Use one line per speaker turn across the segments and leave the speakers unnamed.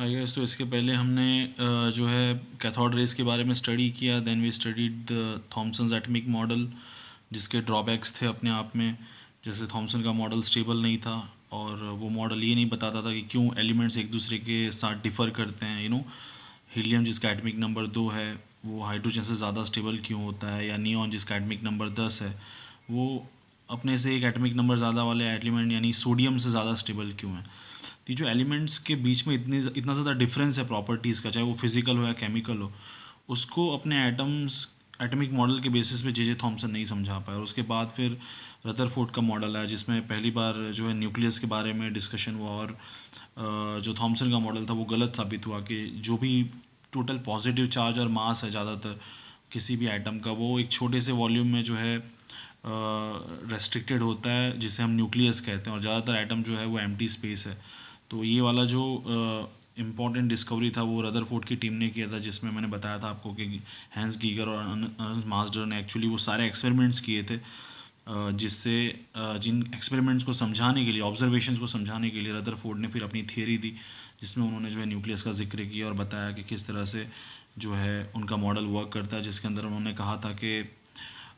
Hi guys, तो इसके पहले हमने जो है कैथोड रेस के बारे में स्टडी किया। Then we studied the Thomson's atomic model, जिसके ड्रॉबैक्स थे अपने आप में। जैसे थॉमसन का मॉडल स्टेबल नहीं था, और वो मॉडल ये नहीं बताता था कि क्यों एलिमेंट्स एक दूसरे के साथ डिफ़र करते हैं। हीलियम जिसका एटॉमिक नंबर 2 है, वो हाइड्रोजन से ज़्यादा स्टेबल क्यों होता है, या नियॉन जिसका एटॉमिक नंबर 10 है, वो अपने से एक एटॉमिक नंबर ज़्यादा वाले एलिमेंट यानी सोडियम से ज़्यादा स्टेबल क्यों है। तो ये जो एलिमेंट्स के बीच में इतना ज़्यादा डिफरेंस है प्रॉपर्टीज़ का, चाहे वो फिजिकल हो या केमिकल हो, उसको अपने एटॉमिक मॉडल के बेसिस पे जे थॉमसन नहीं समझा पाया। और उसके बाद फिर रदरफोर्ड का मॉडल आया, जिसमें पहली बार जो है न्यूक्लियस के बारे में डिस्कशन हुआ। और जो थॉमसन का मॉडल था वो गलत साबित हुआ कि जो भी टोटल पॉजिटिव चार्ज और मास है ज़्यादातर किसी भी एटम का, वो एक छोटे से वॉल्यूम में जो है रेस्ट्रिक्टेड होता है, जिसे हम न्यूक्लियस कहते हैं। और ज़्यादातर एटम जो है वो एम्प्टी स्पेस है। तो ये वाला जो इम्पॉर्टेंट डिस्कवरी था वो रदरफोर्ड की टीम ने किया था, जिसमें मैंने बताया था आपको कि हैंस गीगर और अर्नस्ट मासडर ने एक्चुअली वो सारे एक्सपेरिमेंट्स किए थे, जिससे जिन एक्सपेरिमेंट्स को समझाने के लिए, ऑब्जर्वेशंस को समझाने के लिए रदरफोर्ड ने फिर अपनी थियरी दी, जिसमें उन्होंने जो है न्यूक्लियस का जिक्र किया और बताया कि किस तरह से जो है उनका मॉडल वर्क करता है। जिसके अंदर उन्होंने कहा था कि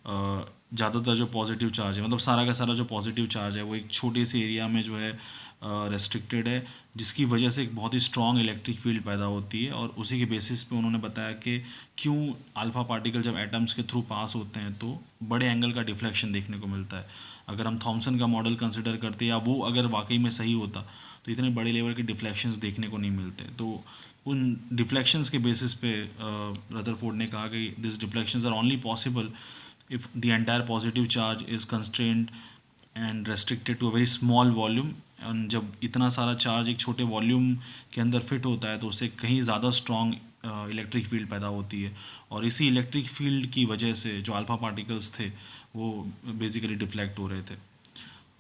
ज़्यादातर जो पॉजिटिव चार्ज है, मतलब सारा का सारा जो पॉजिटिव चार्ज है, वो एक छोटे से एरिया में जो है रेस्ट्रिक्टेड है, जिसकी वजह से एक बहुत ही स्ट्रॉन्ग इलेक्ट्रिक फील्ड पैदा होती है। और उसी के बेसिस पे उन्होंने बताया कि क्यों अल्फ़ा पार्टिकल जब एटम्स के थ्रू पास होते हैं तो बड़े एंगल का डिफ्लेक्शन देखने को मिलता है। अगर हम थॉमसन का मॉडल कंसिडर करते या वो अगर वाकई में सही होता, तो इतने बड़े लेवल के डिफ्लेक्शंस देखने को नहीं मिलते। तो उन डिफ्लेक्शंस के बेसिस पे रदरफोर्ड ने कहा कि this deflections are only possible if the entire positive charge is constrained and restricted to a very small volume। और जब इतना सारा चार्ज एक छोटे वॉल्यूम के अंदर फिट होता है तो उससे कहीं ज़्यादा स्ट्रॉन्ग इलेक्ट्रिक फील्ड पैदा होती है। और इसी इलेक्ट्रिक फील्ड की वजह से जो अल्फ़ा पार्टिकल्स थे वो बेसिकली डिफ्लेक्ट हो रहे थे।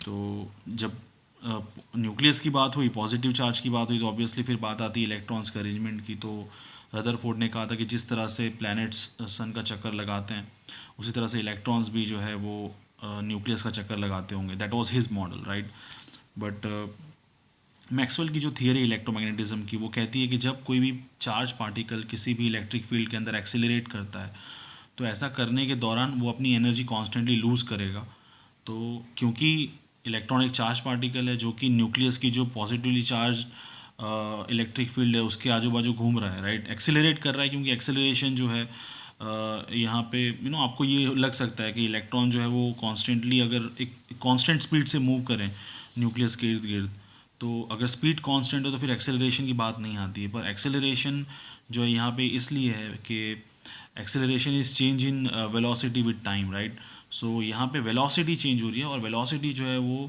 तो जब न्यूक्लियस की बात हुई, पॉजिटिव चार्ज की बात हुई, तो ऑब्वियसली फिर बात आती है इलेक्ट्रॉन्स के अरेंजमेंट की। तो रदरफोर्ड ने कहा था कि जिस तरह से प्लैनेट्स सन का चक्कर लगाते हैं, उसी तरह से इलेक्ट्रॉन्स भी जो है वो न्यूक्लियस का चक्कर लगाते होंगे। That was his model, right. But Maxwell की जो थियरी इलेक्ट्रोमैग्नेटिज्म की, वो कहती है कि जब कोई भी चार्ज पार्टिकल किसी भी इलेक्ट्रिक फील्ड के अंदर एक्सेलरेट करता है, तो ऐसा करने के दौरान वो अपनी एनर्जी कॉन्स्टेंटली लूज़ करेगा। तो क्योंकि इलेक्ट्रॉन एक चार्ज पार्टिकल है जो कि न्यूक्लियस की जो पॉजिटिवली चार्ज इलेक्ट्रिक फील्ड है उसके आजू बाजू घूम रहा है, राइट, एक्सेलरेट कर रहा है। क्योंकि एक्सेलरेशन जो है यहाँ पे आपको ये लग सकता है कि इलेक्ट्रॉन जो है वो कॉन्स्टेंटली अगर एक कांस्टेंट स्पीड से मूव करें न्यूक्लियस के इर्द गिर्द, तो अगर स्पीड कांस्टेंट हो तो फिर एक्सेलरेशन की बात नहीं आती है। पर एक्सेलरेशन जो है यहाँ पे इसलिए है कि acceleration is change in velocity with time, right. So यहाँ पे वेलोसिटी चेंज हो रही है, और वेलोसिटी जो है वो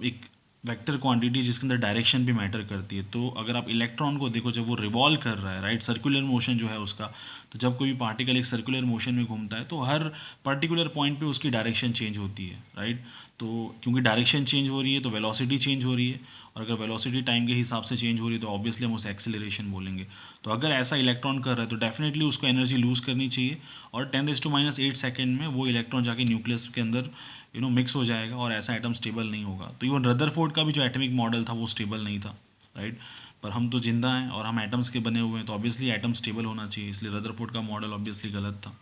एक वेक्टर क्वांटिटी जिसके अंदर डायरेक्शन भी मैटर करती है। तो अगर आप इलेक्ट्रॉन को देखो, जब वो रिवॉल्व कर रहा है, राइट, सर्कुलर मोशन जो है उसका, तो जब कोई भी पार्टिकल एक सर्कुलर मोशन में घूमता है तो हर पर्टिकुलर पॉइंट पे उसकी डायरेक्शन चेंज होती है, राइट। तो क्योंकि डायरेक्शन चेंज हो रही है तो वेलोसिटी चेंज हो रही है, और अगर वेलोसिटी टाइम के हिसाब से चेंज हो रही है तो ऑब्वियसली हम उसे एक्सेलरेशन बोलेंगे। तो अगर ऐसा इलेक्ट्रॉन कर रहा है तो डेफिनेटली उसको एनर्जी लूज़ करनी चाहिए, और 10⁻⁸ सेकेंड में वो इलेक्ट्रॉन जाके न्यूक्लियस के अंदर मिक्स हो जाएगा, और ऐसा एटम स्टेबल नहीं होगा। तो इवन रदरफोर्ड का भी जो एटॉमिक मॉडल था वो स्टेबल नहीं था, राइट। पर हम तो जिंदा हैं और हम एटम्स के बने हुए हैं, तो ऑब्वियसली एटम स्टेबल होना चाहिए, इसलिए रदरफोर्ड का मॉडल ऑब्वियसली गलत था।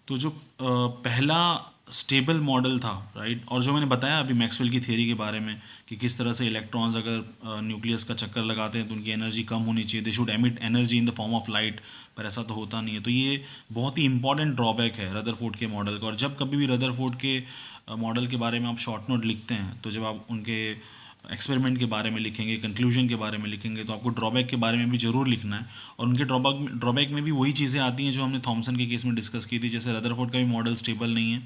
तो जो पहला स्टेबल मॉडल था, राइट, और जो मैंने बताया अभी मैक्सवेल की थियरी के बारे में कि किस तरह से इलेक्ट्रॉन्स अगर न्यूक्लियस का चक्कर लगाते हैं तो उनकी एनर्जी कम होनी चाहिए, they should emit energy in the form of light, पर ऐसा तो होता नहीं है। तो ये बहुत ही इंपॉर्टेंट ड्रॉबैक है रदरफोर्ड के मॉडल का। और जब कभी भी रदरफोर्ड के मॉडल के बारे में आप शॉर्ट नोट लिखते हैं, तो जब आप उनके एक्सपेरिमेंट के बारे में लिखेंगे, कंक्लूजन के बारे में लिखेंगे, तो आपको ड्रॉबैक के बारे में भी ज़रूर लिखना है। और उनके ड्रॉबैक में भी वही चीज़ें आती हैं जो हमने थॉमसन के केस में डिस्कस की थी। जैसे रदरफोर्ड का भी मॉडल स्टेबल नहीं है,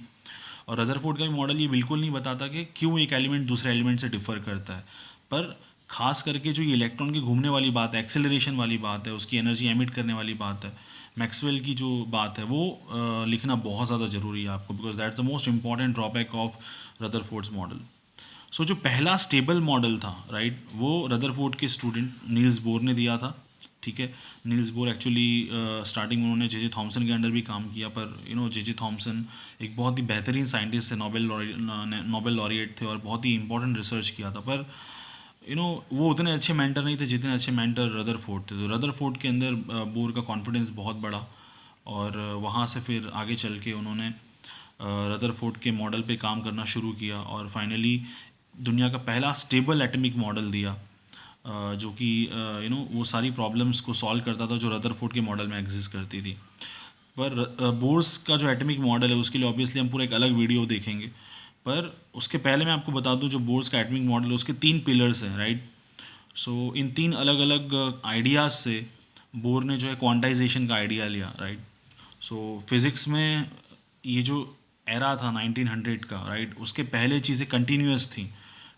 और रदरफोर्ड का भी मॉडल ये बिल्कुल नहीं बताता कि क्यों एक एलिमेंट दूसरे एलिमेंट से डिफ़र करता है। पर खास करके जो ये इलेक्ट्रॉन की घूमने वाली बात है, एक्सेलरेशन वाली बात है, उसकी एनर्जी एमिट करने वाली बात है, मैक्सवेल की जो बात है, वो लिखना बहुत ज़्यादा ज़रूरी है आपको, because that's the most important drawback of Rutherford's model. So जो पहला स्टेबल मॉडल था, राइट, वो रदरफोर्ड के स्टूडेंट नील्स बोर ने दिया था, ठीक है। नील्स बोर एक्चुअली स्टार्टिंग में उन्होंने जे थॉमसन के अंडर भी काम किया, पर जे थॉमसन एक बहुत ही बेहतरीन साइंटिस्ट थे, नोबेल लॉरिएट थे, और बहुत ही इंपॉर्टेंट रिसर्च किया था। पर वो उतने अच्छे मेंटर नहीं थे जितने अच्छे मेंटर रदरफोर्ड थे। तो रदरफोर्ड के अंदर बोर का कॉन्फिडेंस बहुत बड़ा, और वहाँ से फिर आगे चल के उन्होंने रदरफोर्ड के मॉडल पे काम करना शुरू किया और फाइनली दुनिया का पहला स्टेबल एटॉमिक मॉडल दिया, जो कि वो सारी प्रॉब्लम्स को सॉल्व करता था जो रदरफोर्ड के मॉडल में एग्जिस्ट करती थी। पर बोर्स का जो एटॉमिक मॉडल है उसके लिए ऑब्वियसली हम पूरा एक अलग वीडियो देखेंगे। पर उसके पहले मैं आपको बता दूं जो बोर्स का एटॉमिक मॉडल है उसके 3 पिलर्स हैं, राइट। सो इन 3 अलग अलग आइडियाज़ से बोर ने जो है क्वांटाइजेशन का आइडिया लिया, राइट। सो फिज़िक्स में ये जो एरा था 1900 का, राइट, उसके पहले चीज़ें कंटिन्यूस थी।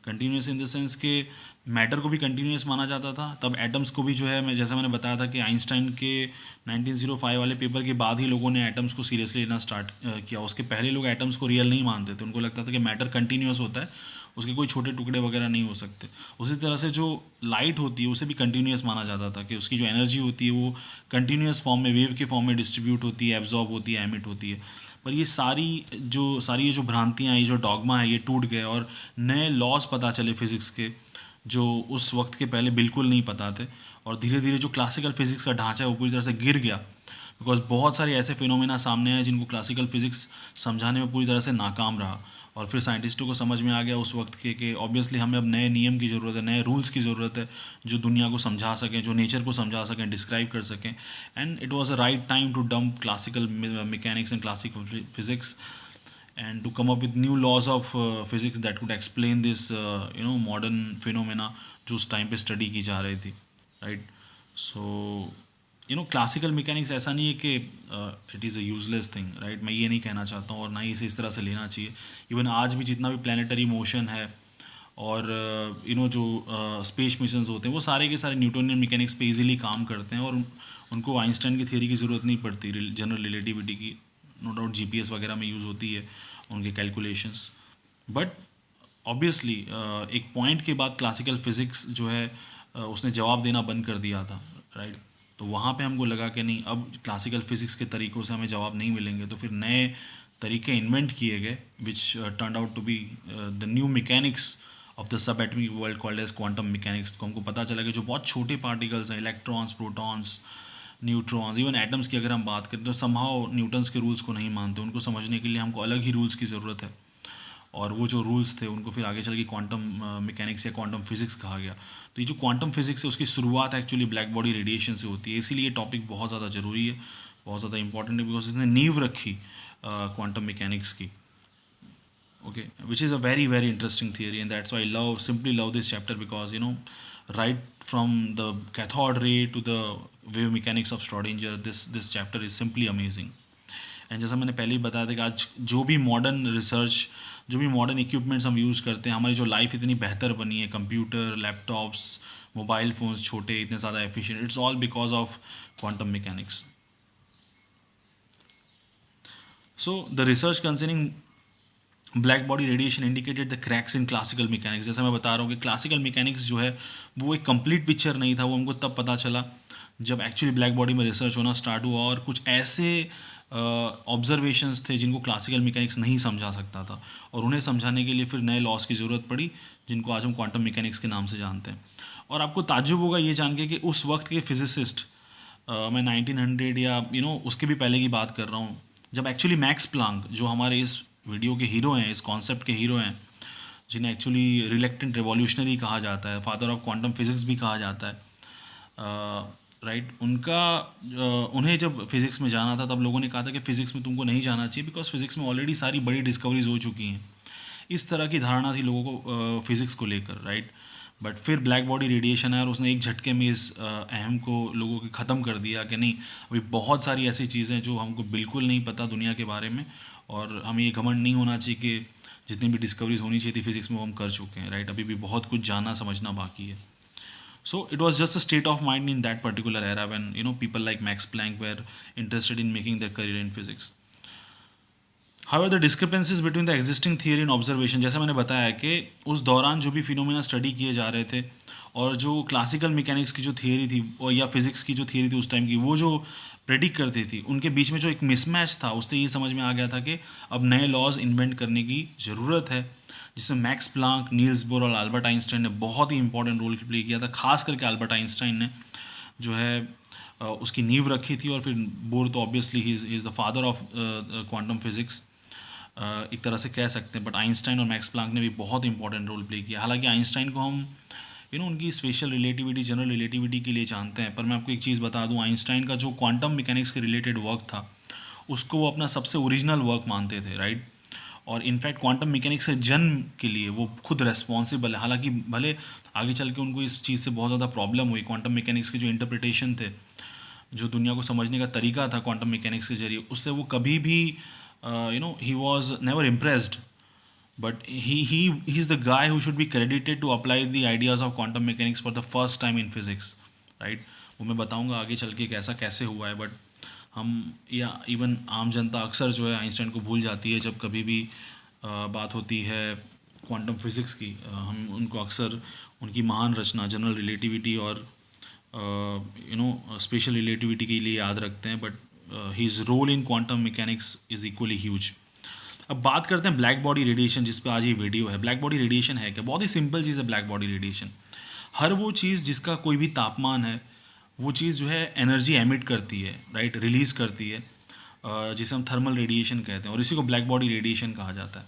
कंटिन्यूस इन द सेंस कि मैटर को भी कंटिन्यूस माना जाता था, तब एटम्स को भी जो है, मैं जैसा मैंने बताया था कि आइंस्टाइन के 1905 वाले पेपर के बाद ही लोगों ने एटम्स को सीरियसली लेना स्टार्ट किया। उसके पहले लोग एटम्स को रियल नहीं मानते थे, उनको लगता था कि मैटर कंटिन्यूस होता है, उसके कोई छोटे टुकड़े वगैरह नहीं हो सकते। उसी तरह से जो लाइट होती है उसे भी कंटिन्यूस माना जाता था कि उसकी जो एनर्जी होती है वो कंटिन्यूस फॉर्म में, वेव के फॉर्म में डिस्ट्रीब्यूट होती है, एब्जॉर्ब होती है, एमिट होती है। पर ये सारी ये जो भ्रांतियाँ, ये जो डॉगमा है, ये टूट गए और नए लॉज पता चले फिज़िक्स के, जो उस वक्त के पहले बिल्कुल नहीं पता थे। और धीरे धीरे जो क्लासिकल फिज़िक्स का ढांचा है वो पूरी तरह से गिर गया, बिकॉज बहुत सारे ऐसे फिनोमेना सामने आए जिनको क्लासिकल फिज़िक्स समझाने में पूरी तरह से नाकाम रहा। और फिर साइंटिस्टों को समझ में आ गया उस वक्त के कि ऑब्वियसली हमें अब नए नियम की ज़रूरत है, नए रूल्स की ज़रूरत है, जो दुनिया को समझा सकें, जो नेचर को समझा सकें, डिस्क्राइब कर सकें। And it was a right time to dump classical mechanics and classical physics and to come up with new laws of physics that could explain this modern phenomena जो उस टाइम पे study की जा रही थी, right. सो classical mechanics ऐसा नहीं है कि it is a useless thing, right. मैं ये नहीं कहना चाहता हूँ और ना ही इसे इस तरह से लेना चाहिए। इवन आज भी जितना भी प्लानिटरी मोशन है और जो स्पेस मिशंस होते हैं वो सारे के सारे न्यूटोनियन मैकेनिक्स पे इजीली काम करते हैं और उनको आइंस्टाइन की थ्योरी की ज़रूरत नहीं पड़ती, जनरल रिलेटिविटी की। नो डाउट जीपीएस वगैरह में यूज़ होती है उनके कैलकुलेशंस, बट ऑब्वियसली एक पॉइंट के बाद क्लासिकल फिज़िक्स जो है उसने जवाब देना बंद कर दिया था, राइट। तो वहाँ पे हमको लगा कि नहीं, अब क्लासिकल फिज़िक्स के तरीक़ों से हमें जवाब नहीं मिलेंगे, तो फिर नए तरीके इन्वेंट किए गए which turn out to be the new mechanics of the subatomic world called as quantum mechanics. तो हमको पता चला कि जो बहुत छोटे पार्टिकल्स हैं, electrons, protons, neutrons, even atoms की अगर हम बात करें तो समहाउ न्यूटन्स के रूल्स को नहीं मानते। उनको समझने के लिए हमको अलग ही रूल्स की ज़रूरत है, और वो जो रूल्स थे उनको फिर आगे चल के क्वांटम मैकेनिक्स या क्वांटम फिज़िक्स कहा गया। तो ये जो क्वांटम फिज़िक्स है उसकी शुरुआत एक्चुअली ब्लैक बॉडी रेडिएशन से होती है, इसीलिए ये टॉपिक बहुत ज़्यादा ज़रूरी है, बहुत ज़्यादा इंपॉर्टेंट है, बिकॉज इसने नींव रखी क्वांटम मैकेनिक्स की। Okay, which is a very very interesting theory, and that's why I simply love this chapter, because right from the cathode ray to the wave mechanics of Schrodinger, this chapter is simply amazing. And जैसा मैंने पहले ही बताया था कि आज जो भी modern research, जो भी मॉडर्न इक्विपमेंट्स हम यूज़ करते हैं, हमारी जो लाइफ इतनी बेहतर बनी है, कंप्यूटर, लैपटॉप्स, मोबाइल फ़ोन्स छोटे, इतने ज़्यादा efficient, it's all because of quantum mechanics. So the research concerning black body radiation indicated the cracks in classical mechanics. जैसे मैं बता रहा हूँ कि क्लासिकल मैकेनिक्स जो है वो एक कंप्लीट पिक्चर नहीं था, वो हमको तब पता चला जब एक्चुअली ब्लैक बॉडी में रिसर्च होना स्टार्ट हुआ, और कुछ ऐसे ऑब्जर्वेशंस थे जिनको क्लासिकल मैकेनिक्स नहीं समझा सकता था, और उन्हें समझाने के लिए फिर नए लॉस की ज़रूरत पड़ी जिनको आज हम क्वांटम मैकेनिक्स के नाम से जानते हैं। और आपको ताज्जुब होगा ये जान के कि उस वक्त के फिजिसिस्ट, मैं 1900 या उसके भी पहले की बात कर रहा हूँ, जब एक्चुअली मैक्स प्लांक, जो हमारे इस वीडियो के हीरो हैं, इस कॉन्सेप्ट के हीरो हैं, जिन्हें एक्चुअली रिलेक्टेंट रिवॉल्यूशनरी कहा जाता है, फादर ऑफ क्वांटम फिज़िक्स भी कहा जाता है, राइट। उन्हें जब फिज़िक्स में जाना था तब लोगों ने कहा था कि फ़िज़िक्स में तुमको नहीं जाना चाहिए, बिकॉज फिज़िक्स में ऑलरेडी सारी बड़ी डिस्कवरीज हो चुकी हैं। इस तरह की धारणा थी लोगों को फिज़िक्स को लेकर, राइट। बट फिर ब्लैक बॉडी रेडिएशन है और उसने एक झटके में इस अहम को लोगों के ख़त्म कर दिया कि नहीं, अभी बहुत सारी ऐसी चीज़ें जो हमको बिल्कुल नहीं पता दुनिया के बारे में, और हमें ये घमंड नहीं होना चाहिए कि जितनी भी डिस्कवरीज होनी चाहिए थी फिज़िक्स में वो हम कर चुके हैं, राइट। अभी भी बहुत कुछ जानना समझना बाकी है। So it was just a state of mind in that particular era when people like Max Planck were interested in making their career in physics. How are the discrepancies between the existing theory and observation, जैसा मैंने बताया कि उस दौरान जो भी phenomena study किए जा रहे थे और जो क्लासिकल मैकेनिक्स की जो थियरी थी और या फिजिक्स की जो थियरी थी उस टाइम की, वो जो प्रेडिक्ट करती थी, उनके बीच में जो एक मिसमैच था, उससे ये समझ में आ गया था कि अब नए लॉज इन्वेंट करने की ज़रूरत है, जिसमें मैक्स प्लांक, नील्स बोर और अल्बर्ट आइंस्टाइन ने बहुत ही इंपॉर्टेंट रोल प्ले किया था। खास करके अल्बर्ट आइंस्टाइन ने जो है उसकी नींव रखी थी, और फिर बोर तो obviously he is the father of quantum physics एक तरह से कह सकते हैं। बट आइंस्टाइन और मैक्स प्लांक ने भी बहुत इंपॉर्टेंट रोल प्ले किया। हालांकि आइंस्टाइन को हम उनकी स्पेशल रिलेटिविटी, जनरल रिलेटिविटी के लिए जानते हैं, पर मैं आपको एक चीज़ बता दूं, आइंस्टाइन का जो क्वांटम मैकेनिक्स के रिलेटेड वर्क था उसको वो अपना सबसे ओरिजिनल वर्क मानते थे, राइट। और इनफैक्ट क्वांटम मैकेनिक्स के जन्म के लिए वो खुद रेस्पॉन्सिबल है। हालांकि भले आगे चल के उनको इस चीज़ से बहुत ज़्यादा प्रॉब्लम हुई, क्वांटम मैकेनिक्स के जो इंटरप्रिटेशन थे, जो दुनिया को समझने का तरीका था क्वांटम मैकेनिक्स के जरिए, उससे वो कभी भी he was never impressed. But he is the guy who should be credited to apply the ideas of quantum mechanics for the first time in physics, right? वो मैं बताऊंगा आगे चल के कैसा कैसे हुआ है। बट हम या इवन आम जनता अक्सर जो है आइंस्टाइन को भूल जाती है जब कभी भी बात होती है क्वांटम फिज़िक्स की। हम उनको अक्सर उनकी महान रचना जनरल रिलेटिविटी और स्पेशल रिलेटिविटी के लिए याद रखते हैं, but his role in quantum mechanics is equally huge. अब बात करते हैं ब्लैक बॉडी रेडिएशन, जिस पे आज ये वीडियो है। ब्लैक बॉडी रेडिएशन है क्या? बहुत ही सिंपल चीज़ है ब्लैक बॉडी रेडिएशन। हर वो चीज़ जिसका कोई भी तापमान है, वो चीज़ जो है एनर्जी एमिट करती है, राइट, रिलीज़ करती है, जिसे हम थर्मल रेडिएशन कहते हैं, और इसी को ब्लैक बॉडी रेडिएशन कहा जाता है।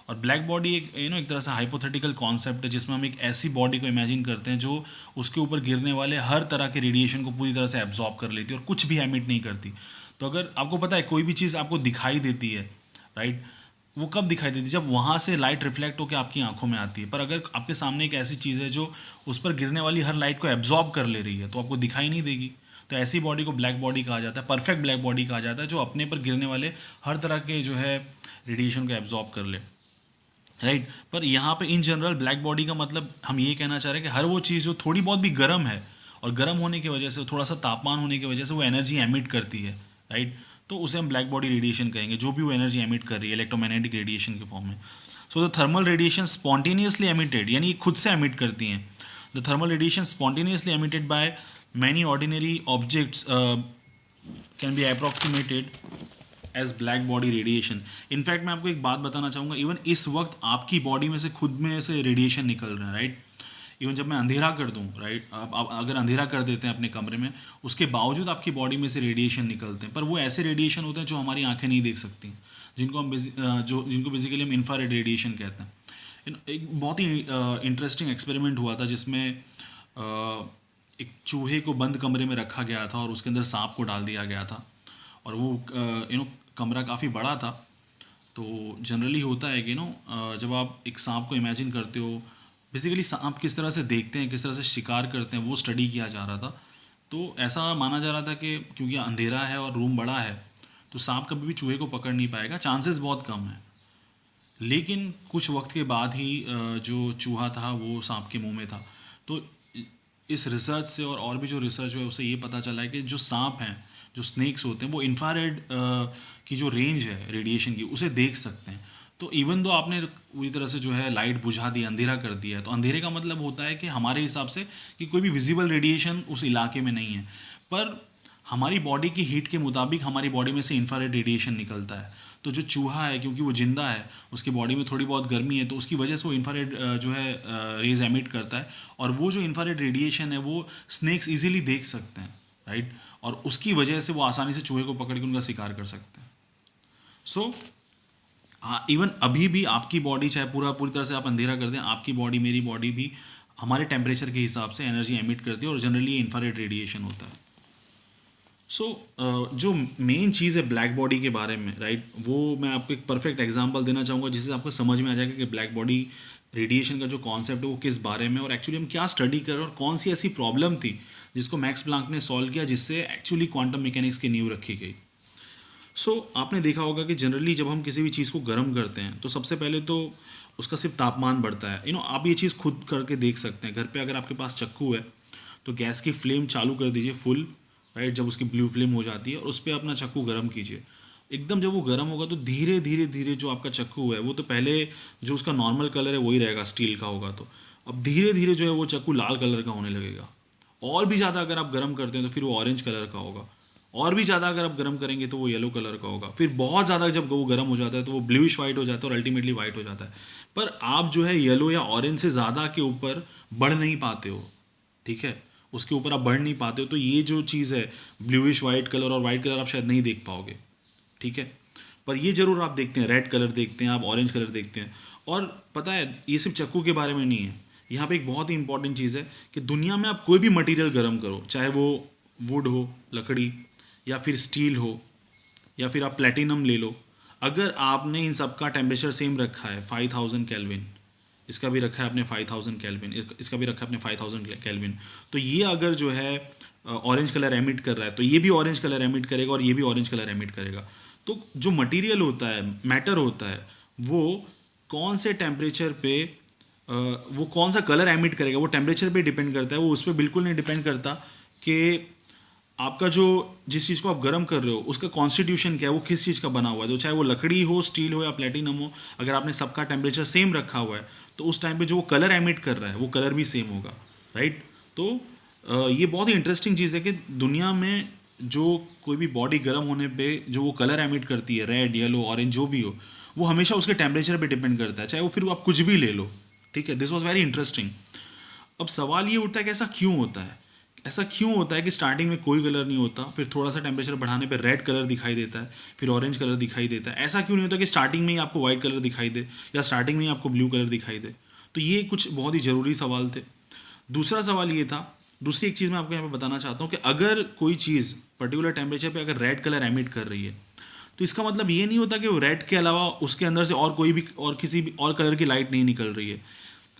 और ब्लैक बॉडी एक एक तरह से हाइपोथेटिकल कॉन्सेप्ट है, जिसमें हम एक ऐसी बॉडी को इमेजिन करते हैं जो उसके ऊपर गिरने वाले हर तरह के रेडिएशन को पूरी तरह से एब्जॉर्ब कर लेती है और कुछ भी एमिट नहीं करती। तो अगर आपको पता है कोई भी चीज़ आपको दिखाई देती है, राइट, वो कब दिखाई देती है? जब वहाँ से लाइट रिफ्लेक्ट होकर आपकी आंखों में आती है। पर अगर आपके सामने एक ऐसी चीज़ है जो उस पर गिरने वाली हर लाइट को एब्जॉर्ब कर ले रही है, तो आपको दिखाई नहीं देगी। तो ऐसी बॉडी को ब्लैक बॉडी कहा जाता है, परफेक्ट ब्लैक बॉडी कहा जाता है, जो अपने पर गिरने वाले हर तरह के जो है रेडिएशन को एब्जॉर्ब कर ले, राइट। पर यहाँ पे इन जनरल ब्लैक बॉडी का मतलब हम ये कहना चाह रहे हैं कि हर वो चीज़ जो थोड़ी बहुत भी गर्म है, और गर्म होने की वजह से, थोड़ा सा तापमान होने की वजह से वो एनर्जी एमिट करती है, राइट, तो उसे हम ब्लैक बॉडी रेडिएशन कहेंगे, जो भी वो एनर्जी एमिट कर रही है इलेक्ट्रोमैग्नेटिक रेडिएशन के फॉर्म में। So the thermal radiation spontaneously emitted, यानी खुद से एमिट करती हैं। The thermal radiation spontaneously emitted by many ordinary objects can be approximated as black body radiation. In fact मैं आपको एक बात बताना चाहूँगा, इवन इस वक्त आपकी बॉडी में से खुद में से रेडिएशन निकल रहा है, राइट। इवन जब मैं अंधेरा कर दूँ, राइट, आप अगर अंधेरा कर देते हैं अपने कमरे में, उसके बावजूद आपकी बॉडी में से रेडिएशन निकलते हैं। पर वो ऐसे रेडिएशन होते हैं जो हमारी आंखें नहीं देख सकती, जिनको बेसिकली हम इंफ्रारेड रेडिएशन कहते हैं। एक बहुत ही इंटरेस्टिंग एक्सपेरिमेंट हुआ था, जिसमें एक चूहे को बंद कमरे में रखा गया था और उसके अंदर सांप को डाल दिया गया था, और वो कमरा काफ़ी बड़ा था। तो जनरली होता है कि जब आप एक सांप को इमेजिन करते हो, बेसिकली सांप किस तरह से देखते हैं, किस तरह से शिकार करते हैं, वो स्टडी किया जा रहा था। तो ऐसा माना जा रहा था कि क्योंकि अंधेरा है और रूम बड़ा है, तो सांप कभी भी चूहे को पकड़ नहीं पाएगा, चांसेस बहुत कम है। लेकिन कुछ वक्त के बाद ही जो चूहा था वो सांप के मुंह में था। तो इस रिसर्च से और भी जो रिसर्च है उससे ये पता चला है कि जो सांप हैं, जो स्नेक्स होते हैं, वो इंफ्रारेड की जो रेंज है रेडिएशन की, उसे देख सकते हैं। तो इवन दो आपने पूरी तरह से जो है लाइट बुझा दी, अंधेरा कर दिया है, तो अंधेरे का मतलब होता है कि हमारे हिसाब से कि कोई भी विजिबल रेडिएशन उस इलाके में नहीं है। पर हमारी बॉडी की हीट के मुताबिक हमारी बॉडी में से इंफ्रारेड रेडिएशन निकलता है। तो जो चूहा है, क्योंकि वो जिंदा है, उसकी बॉडी में थोड़ी बहुत गर्मी है, तो उसकी वजह से वो इंफ्रारेड जो है रेज एमिट करता है, और वो जो इंफ्रारेड रेडिएशन है वो स्नेक्स इजीली देख सकते हैं, राइट, और उसकी वजह से वो आसानी से चूहे को पकड़ के उनका शिकार कर सकते हैं। सो इवन अभी भी आपकी बॉडी, चाहे पूरी तरह से आप अंधेरा कर दें, आपकी बॉडी, मेरी बॉडी भी हमारे टेम्परेचर के हिसाब से एनर्जी एमिट करती है, और जनरली ये इंफ्रारेड रेडिएशन होता है। सो जो मेन चीज़ है ब्लैक बॉडी के बारे में, राइट, वो मैं आपको एक परफेक्ट एग्जांपल देना चाहूँगा, जिससे आपको समझ में आ जाएगा कि ब्लैक बॉडी रेडिएशन का जो कॉन्सेप्ट है वो किस बारे में, और एक्चुअली हम क्या स्टडी कर रहे हैं, और कौन सी ऐसी प्रॉब्लम थी जिसको मैक्स प्लांक ने सॉल्व किया, जिससे एक्चुअली क्वांटम मैकेनिक्स की नींव रखी गई। आपने देखा होगा कि जनरली जब हम किसी भी चीज़ को गर्म करते हैं, तो सबसे पहले तो उसका सिर्फ तापमान बढ़ता है। आप ये चीज़ खुद करके देख सकते हैं घर पे। अगर आपके पास चक्कू है तो गैस की फ्लेम चालू कर दीजिए फुल, राइट, जब उसकी ब्लू फ्लेम हो जाती है, और उस पर अपना चक्कू गर्म कीजिए। एकदम जब वो गर्म होगा तो धीरे धीरे धीरे जो आपका चक्कू है वो तो पहले जो उसका नॉर्मल कलर है वही रहेगा, स्टील का होगा तो अब धीरे धीरे जो है वो चक्कू लाल कलर का होने लगेगा। और भी ज़्यादा अगर आप गर्म करते हैं तो फिर वो ऑरेंज कलर का होगा। और भी ज़्यादा अगर आप गर्म करेंगे तो वो येलो कलर का होगा। फिर बहुत ज़्यादा जब वो गर्म हो जाता है तो वो ब्लूइश वाइट हो जाता है और अल्टीमेटली वाइट हो जाता है। पर आप जो है येलो या ऑरेंज से ज़्यादा के ऊपर बढ़ नहीं पाते हो, ठीक है, उसके ऊपर आप बढ़ नहीं पाते हो। तो ये जो चीज़ है ब्लूइश वाइट कलर और वाइट कलर आप शायद नहीं देख पाओगे, ठीक है। पर ये ज़रूर आप देखते हैं, रेड कलर देखते हैं, आप ऑरेंज कलर देखते हैं। और पता है ये सिर्फ चक्कू के बारे में नहीं है, यहाँ पे एक बहुत ही इंपॉर्टेंट चीज़ है कि दुनिया में आप कोई भी मटेरियल गर्म करो, चाहे वो वुड हो, लकड़ी, या फिर स्टील हो, या फिर आप प्लेटिनम ले लो, अगर आपने इन सब का टेम्परेचर सेम रखा है 5000 केल्विन, इसका भी रखा है आपने 5000 केल्विन, इसका भी रखा है आपने 5000 केल्विन, तो ये अगर जो है ऑरेंज कलर एमिट कर रहा है तो ये भी ऑरेंज कलर एमिट करेगा और ये भी ऑरेंज कलर एमिट करेगा। तो जो मटेरियल होता है, मैटर होता है, वो कौन से टेम्परेचर पे वो कौन सा कलर एमिट करेगा वो टेम्परेचर पे डिपेंड करता है। वो उस पर बिल्कुल नहीं डिपेंड करता कि आपका जो जिस चीज़ को आप गर्म कर रहे हो उसका कॉन्स्टिट्यूशन क्या है, वो किस चीज़ का बना हुआ है। तो चाहे वो लकड़ी हो, स्टील हो या प्लेटिनम हो, अगर आपने सबका टेम्परेचर सेम रखा हुआ है तो उस टाइम पे जो वो कलर एमिट कर रहा है वो कलर भी सेम होगा, राइट। तो ये बहुत ही इंटरेस्टिंग चीज़ है कि दुनिया में जो कोई भी बॉडी गर्म होने पे जो वो कलर एमिट करती है, रेड, येलो, ऑरेंज जो भी हो, वो हमेशा उसके टेम्परेचर पे डिपेंड करता है, चाहे वो फिर आप कुछ भी ले लो, ठीक है। This was very interesting. अब सवाल ये उठता है कि ऐसा क्यों होता है। ऐसा क्यों होता है कि स्टार्टिंग में कोई कलर नहीं होता, फिर थोड़ा सा टेम्परेचर बढ़ाने पे रेड कलर दिखाई देता है, फिर ऑरेंज कलर दिखाई देता है। ऐसा क्यों नहीं होता कि स्टार्टिंग में ही आपको वाइट कलर दिखाई दे या स्टार्टिंग में ही आपको ब्लू कलर दिखाई दे। तो ये कुछ बहुत ही ज़रूरी सवाल थे। दूसरा सवाल ये था, दूसरी एक चीज़ मैं आपको यहाँ पे बताना चाहता हूँ कि अगर कोई चीज़ पर्टिकुलर टेम्परेचर पे अगर रेड कलर एमिट कर रही है तो इसका मतलब ये नहीं होता कि वो रेड के अलावा उसके अंदर से और कोई भी और किसी भी और कलर की लाइट नहीं निकल रही है।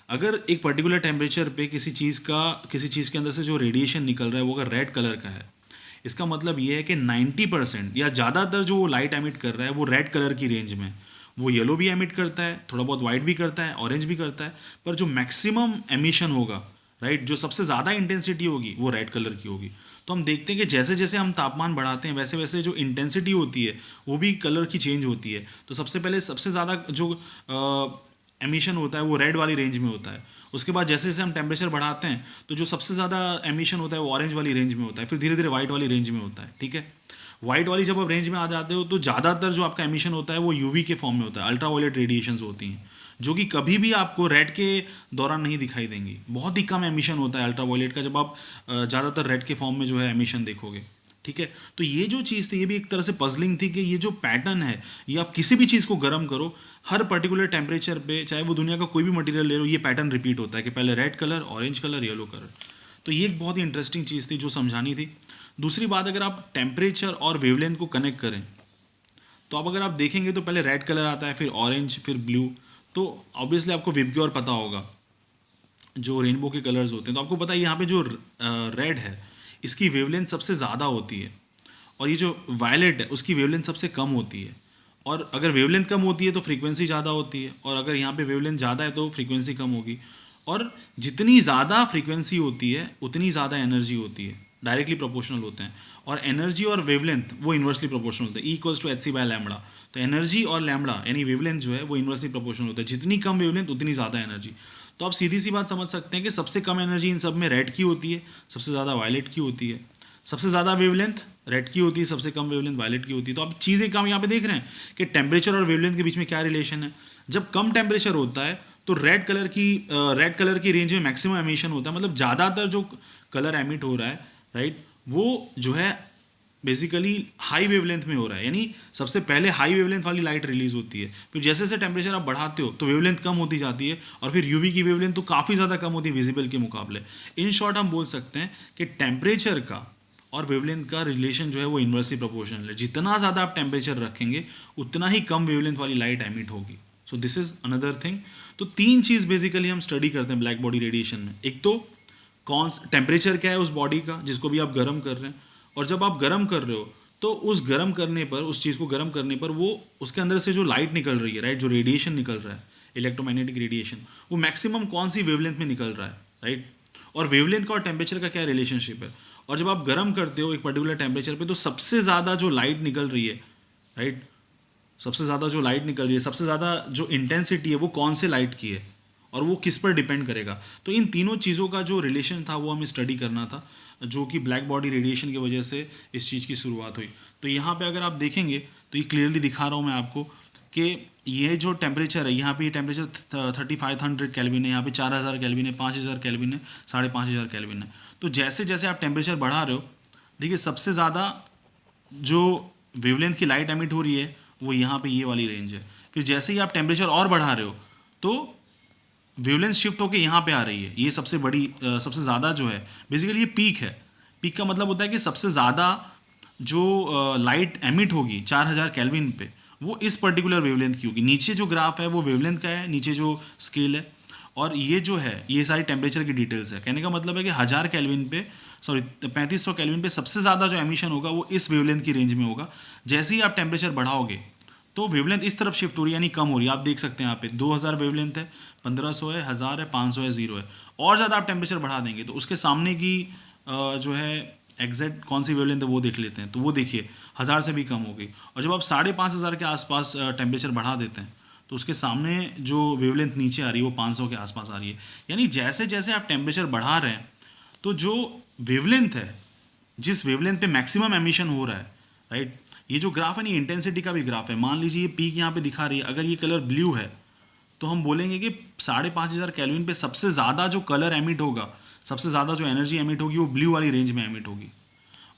अगर एक पर्टिकुलर टेम्परेचर पे किसी चीज़ के अंदर से जो रेडिएशन निकल रहा है वो अगर रेड कलर का है, इसका मतलब ये है कि 90% या ज़्यादातर जो वो लाइट एमिट कर रहा है वो रेड कलर की रेंज में। वो येलो भी एमिट करता है, थोड़ा बहुत वाइट भी करता है, ऑरेंज भी करता है, पर जो मैक्सिमम एमिशन होगा, राइट, जो सबसे ज़्यादा इंटेंसिटी होगी वो रेड कलर की होगी। तो हम देखते हैं कि जैसे जैसे हम तापमान बढ़ाते हैं वैसे वैसे जो इंटेंसिटी होती है वो भी कलर की चेंज होती है। तो सबसे पहले सबसे ज़्यादा जो एमिशन होता है वो रेड वाली रेंज में होता है। उसके बाद जैसे जैसे हम टेम्परेचर बढ़ाते हैं तो जो सबसे ज़्यादा एमिशन होता है वो ऑरेंज वाली रेंज में होता है, फिर धीरे धीरे वाइट वाली रेंज में होता है, ठीक है। वाइट वाली जब आप रेंज में आ जाते हो तो ज़्यादातर जो आपका एमिशन होता है वो यूवी के फॉर्म में होता है, अल्ट्रावायलेट रेडिएशंस होती हैं, जो कि कभी भी आपको रेड के दौरान नहीं दिखाई देंगी। बहुत ही कम एमिशन होता है अल्ट्रावायलेट का जब आप ज़्यादातर रेड के फॉर्म में जो है एमिशन देखोगे, ठीक है। तो ये जो चीज़ थी ये भी एक तरह से पजलिंग थी कि ये जो पैटर्न है ये आप किसी भी चीज़ को गर्म करो, हर पर्टिकुलर टेम्परेचर पे, चाहे वो दुनिया का कोई भी मटेरियल ले लो, ये पैटर्न रिपीट होता है कि पहले red colour, orange colour, yellow colour. तो ये एक बहुत ही इंटरेस्टिंग चीज़ थी जो समझानी थी। दूसरी बात, अगर आप टेम्परेचर और वेवलेंथ को कनेक्ट करें तो अब अगर आप देखेंगे तो पहले रेड कलर आता है, फिर ऑरेंज, फिर ब्लू। तो ऑब्वियसली आपको विबग्योर पता होगा, जो रेनबो के कलर्स होते हैं। तो आपको पता है यहाँ पे जो रेड है इसकी वेवलेंथ सबसे ज़्यादा होती है, और ये जो वायलेट है उसकी वेवलेंथ सबसे कम होती है। और अगर वेवलेंथ कम होती है तो फ्रीक्वेंसी ज़्यादा होती है, और अगर यहाँ पे वेवलेंथ ज़्यादा है तो फ्रीक्वेंसी कम होगी। और जितनी ज़्यादा फ्रीक्वेंसी होती है उतनी ज़्यादा एनर्जी होती है, डायरेक्टली प्रोपोर्शनल होते हैं। और एनर्जी और वेवलेंथ वो इन्वर्सली प्रोपोर्शनल होते हैं, E=hc/λ। तो एनर्जी और लैम्बडा यानी वेवलेंथ जो है वो इन्वर्सली प्रोपोर्शनल होता है, जितनी कम वेवलेंथ उतनी ज़्यादा एनर्जी। तो आप सीधी सी बात समझ सकते हैं कि सबसे कम एनर्जी इन सब में रेड की होती है, सबसे ज़्यादा वायलेट की होती है। सबसे ज़्यादा वेवलेंथ रेड की होती है, सबसे कम वेवलेंथ वायलेट की होती है। तो आप चीज़ें कम यहाँ पे देख रहे हैं कि टेम्परेचर और वेवलेंथ के बीच में क्या रिलेशन है। जब कम टेम्परेचर होता है तो रेड कलर की रेंज में मैक्सिमम एमिशन होता है, मतलब ज़्यादातर जो कलर एमिट हो रहा है, राइट, वो जो है बेसिकली हाई वेवलेंथ में हो रहा है। यानी सबसे पहले हाई वेवलेंथ वाली लाइट रिलीज होती है, फिर जैसे जैसे टेम्परेचर आप बढ़ाते हो तो वेवलेंथ कम होती जाती है, और फिर यूवी की वेवलेंथ तो काफ़ी ज़्यादा कम होती है विजिबल के मुकाबले। इन शॉर्ट हम बोल सकते हैं कि टेम्परेचर का और वेवलेंथ का रिलेशन जो है वो इन्वर्सली प्रोपोर्शनल है। जितना ज़्यादा आप टेम्परेचर रखेंगे उतना ही कम वेवलेंथ वाली लाइट एमिट होगी। So this is another thing. तो तीन चीज़ बेसिकली हम स्टडी करते हैं ब्लैक बॉडी रेडिएशन में। एक तो कौन टेम्परेचर क्या है उस बॉडी का जिसको भी आप गर्म कर रहे हैं, और जब आप गर्म कर रहे हो तो उस गर्म करने पर, उस चीज़ को गर्म करने पर वो उसके अंदर से जो लाइट निकल रही है, राइट, जो रेडिएशन निकल रहा है, इलेक्ट्रोमैग्नेटिक रेडिएशन, वो मैक्सिमम कौन सी वेवलेंथ में निकल रहा है, राइट। और वेवलेंथ का और टेम्परेचर का क्या रिलेशनशिप है। और जब आप गर्म करते हो एक पर्टिकुलर टेम्परेचर पे तो सबसे ज़्यादा जो लाइट निकल रही है, राइट। सबसे ज़्यादा जो लाइट निकल रही है, सबसे ज़्यादा जो इंटेंसिटी है वो कौन से लाइट की है और वो किस पर डिपेंड करेगा। तो इन तीनों चीज़ों का जो रिलेशन था वो हमें स्टडी करना था, जो कि ब्लैक बॉडी रेडिएशन की वजह से इस चीज़ की शुरुआत हुई। तो यहाँ पे अगर आप देखेंगे तो ये क्लियरली दिखा रहा हूँ मैं आपको कि ये जो टेम्परेचर है, यहाँ पे ये टेम्परेचर 3500 केल्विन है, यहाँ पे 4000 केल्विन है, 5000 केल्विन है, 5500 केल्विन है। तो जैसे जैसे आप टेम्परेचर बढ़ा रहे हो, देखिए सबसे ज़्यादा जो वेवलेंथ की लाइट एमिट हो रही है वो यहाँ पे ये वाली रेंज है। फिर जैसे ही आप टेम्परेचर और बढ़ा रहे हो तो वेवलेंथ शिफ्ट होकर यहाँ पे आ रही है। ये सबसे बड़ी सबसे ज़्यादा जो है बेसिकली ये पीक है। पीक का मतलब होता है कि सबसे ज़्यादा जो लाइट एमिट होगी 4000 केल्विन पे वो इस पर्टिकुलर वेवलेंथ की होगी। नीचे जो ग्राफ है वो वेवलेंथ का है, नीचे जो स्केल है, और ये जो है ये सारी टेम्परेचर की डिटेल्स है। कहने का मतलब है कि 1000 केल्विन पे, सॉरी 3500 केल्विन पे सबसे ज़्यादा जो एमिशन होगा वो इस वेवलेंथ की रेंज में होगा। जैसे ही आप टेम्परेचर बढ़ाओगे तो वेवलेंथ इस तरफ शिफ्ट हो रही है, यानी कम हो रही है। आप देख सकते हैं यहाँ पे 2000 वेवलेंथ है, 1500 है, 1000 है, 500 है, 0 है। और ज़्यादा आप टेम्परेचर बढ़ा देंगे तो उसके सामने की जो है एग्जैक्ट कौन सी वेवलेंथ है वो देख लेते हैं। तो वो देखिए 1000 से भी कम हो गई। और जब आप 5500 के आसपास टेम्परेचर बढ़ा देते हैं तो उसके सामने जो वेवलेंथ नीचे आ रही है वो 500 के आसपास आ रही है। यानी जैसे जैसे आप टेम्परेचर बढ़ा रहे हैं तो जो वेवलेंथ है, जिस वेवलेंथ पे मैक्सिमम एमिशन हो रहा है, राइट, ये जो ग्राफ है ना इंटेंसिटी का भी ग्राफ है। मान लीजिए ये पीक यहाँ पे दिखा रही है, अगर ये कलर ब्लू है तो हम बोलेंगे कि 5500 केल्विन पे सबसे ज़्यादा जो कलर एमिट होगा, सबसे ज़्यादा जो एनर्जी एमिट होगी वो ब्लू वाली रेंज में एमिट होगी।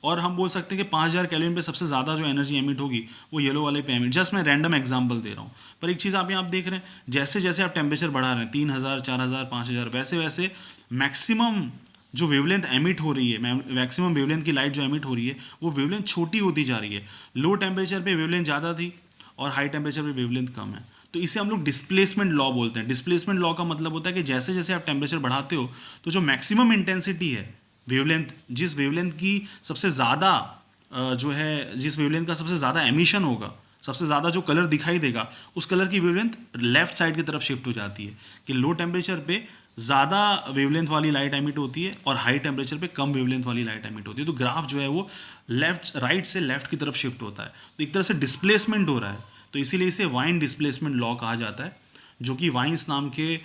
और हम बोल सकते हैं कि 5000 केल्विन पे सबसे ज़्यादा जो एनर्जी एमिट होगी वो येलो वाले पे एमिट। जस्ट मैं रैंडम एग्जांपल दे रहा हूँ। पर एक चीज़ आप यहाँ देख रहे हैं, जैसे जैसे आप टेम्परेचर बढ़ा रहे हैं 3000, 4000, 5000, वैसे वैसे मैक्सिमम जो वेवलेंथ एमिट हो रही है, मैक्सिमम वेवलेंथ की लाइट जो एमिट हो रही है वो वेवलेंथ छोटी होती जा रही है। लो टेम्परेचर पे वेवलेंथ ज़्यादा थी और हाई टेम्परेचर पे वेवलेंथ कम है। तो इसे हम लोग डिस्प्लेसमेंट लॉ बोलते हैं। डिस्प्लेसमेंट लॉ का मतलब होता है कि जैसे जैसे आप टेम्परेचर बढ़ाते हो तो जो मैक्सिमम इंटेंसिटी है, वेवलेंथ, जिस वेवलेंथ की सबसे ज़्यादा जो है, जिस वेवलेंथ का सबसे ज़्यादा एमिशन होगा, सबसे ज़्यादा जो कलर दिखाई देगा, उस कलर की वेवलेंथ लेफ्ट साइड की तरफ शिफ्ट हो जाती है। कि लो टेम्परेचर पे ज़्यादा वेवलेंथ वाली लाइट एमिट होती है और हाई टेम्परेचर पे कम वेवलेंथ वाली लाइट एमिट होती है। तो ग्राफ जो है वो राइट से लेफ्ट की तरफ शिफ्ट होता है। तो एक तरह से डिस्प्लेसमेंट हो रहा है। तो इसीलिए इसे वाइन डिस्प्लेसमेंट लॉ कहा जाता है, जो कि वाइंस नाम के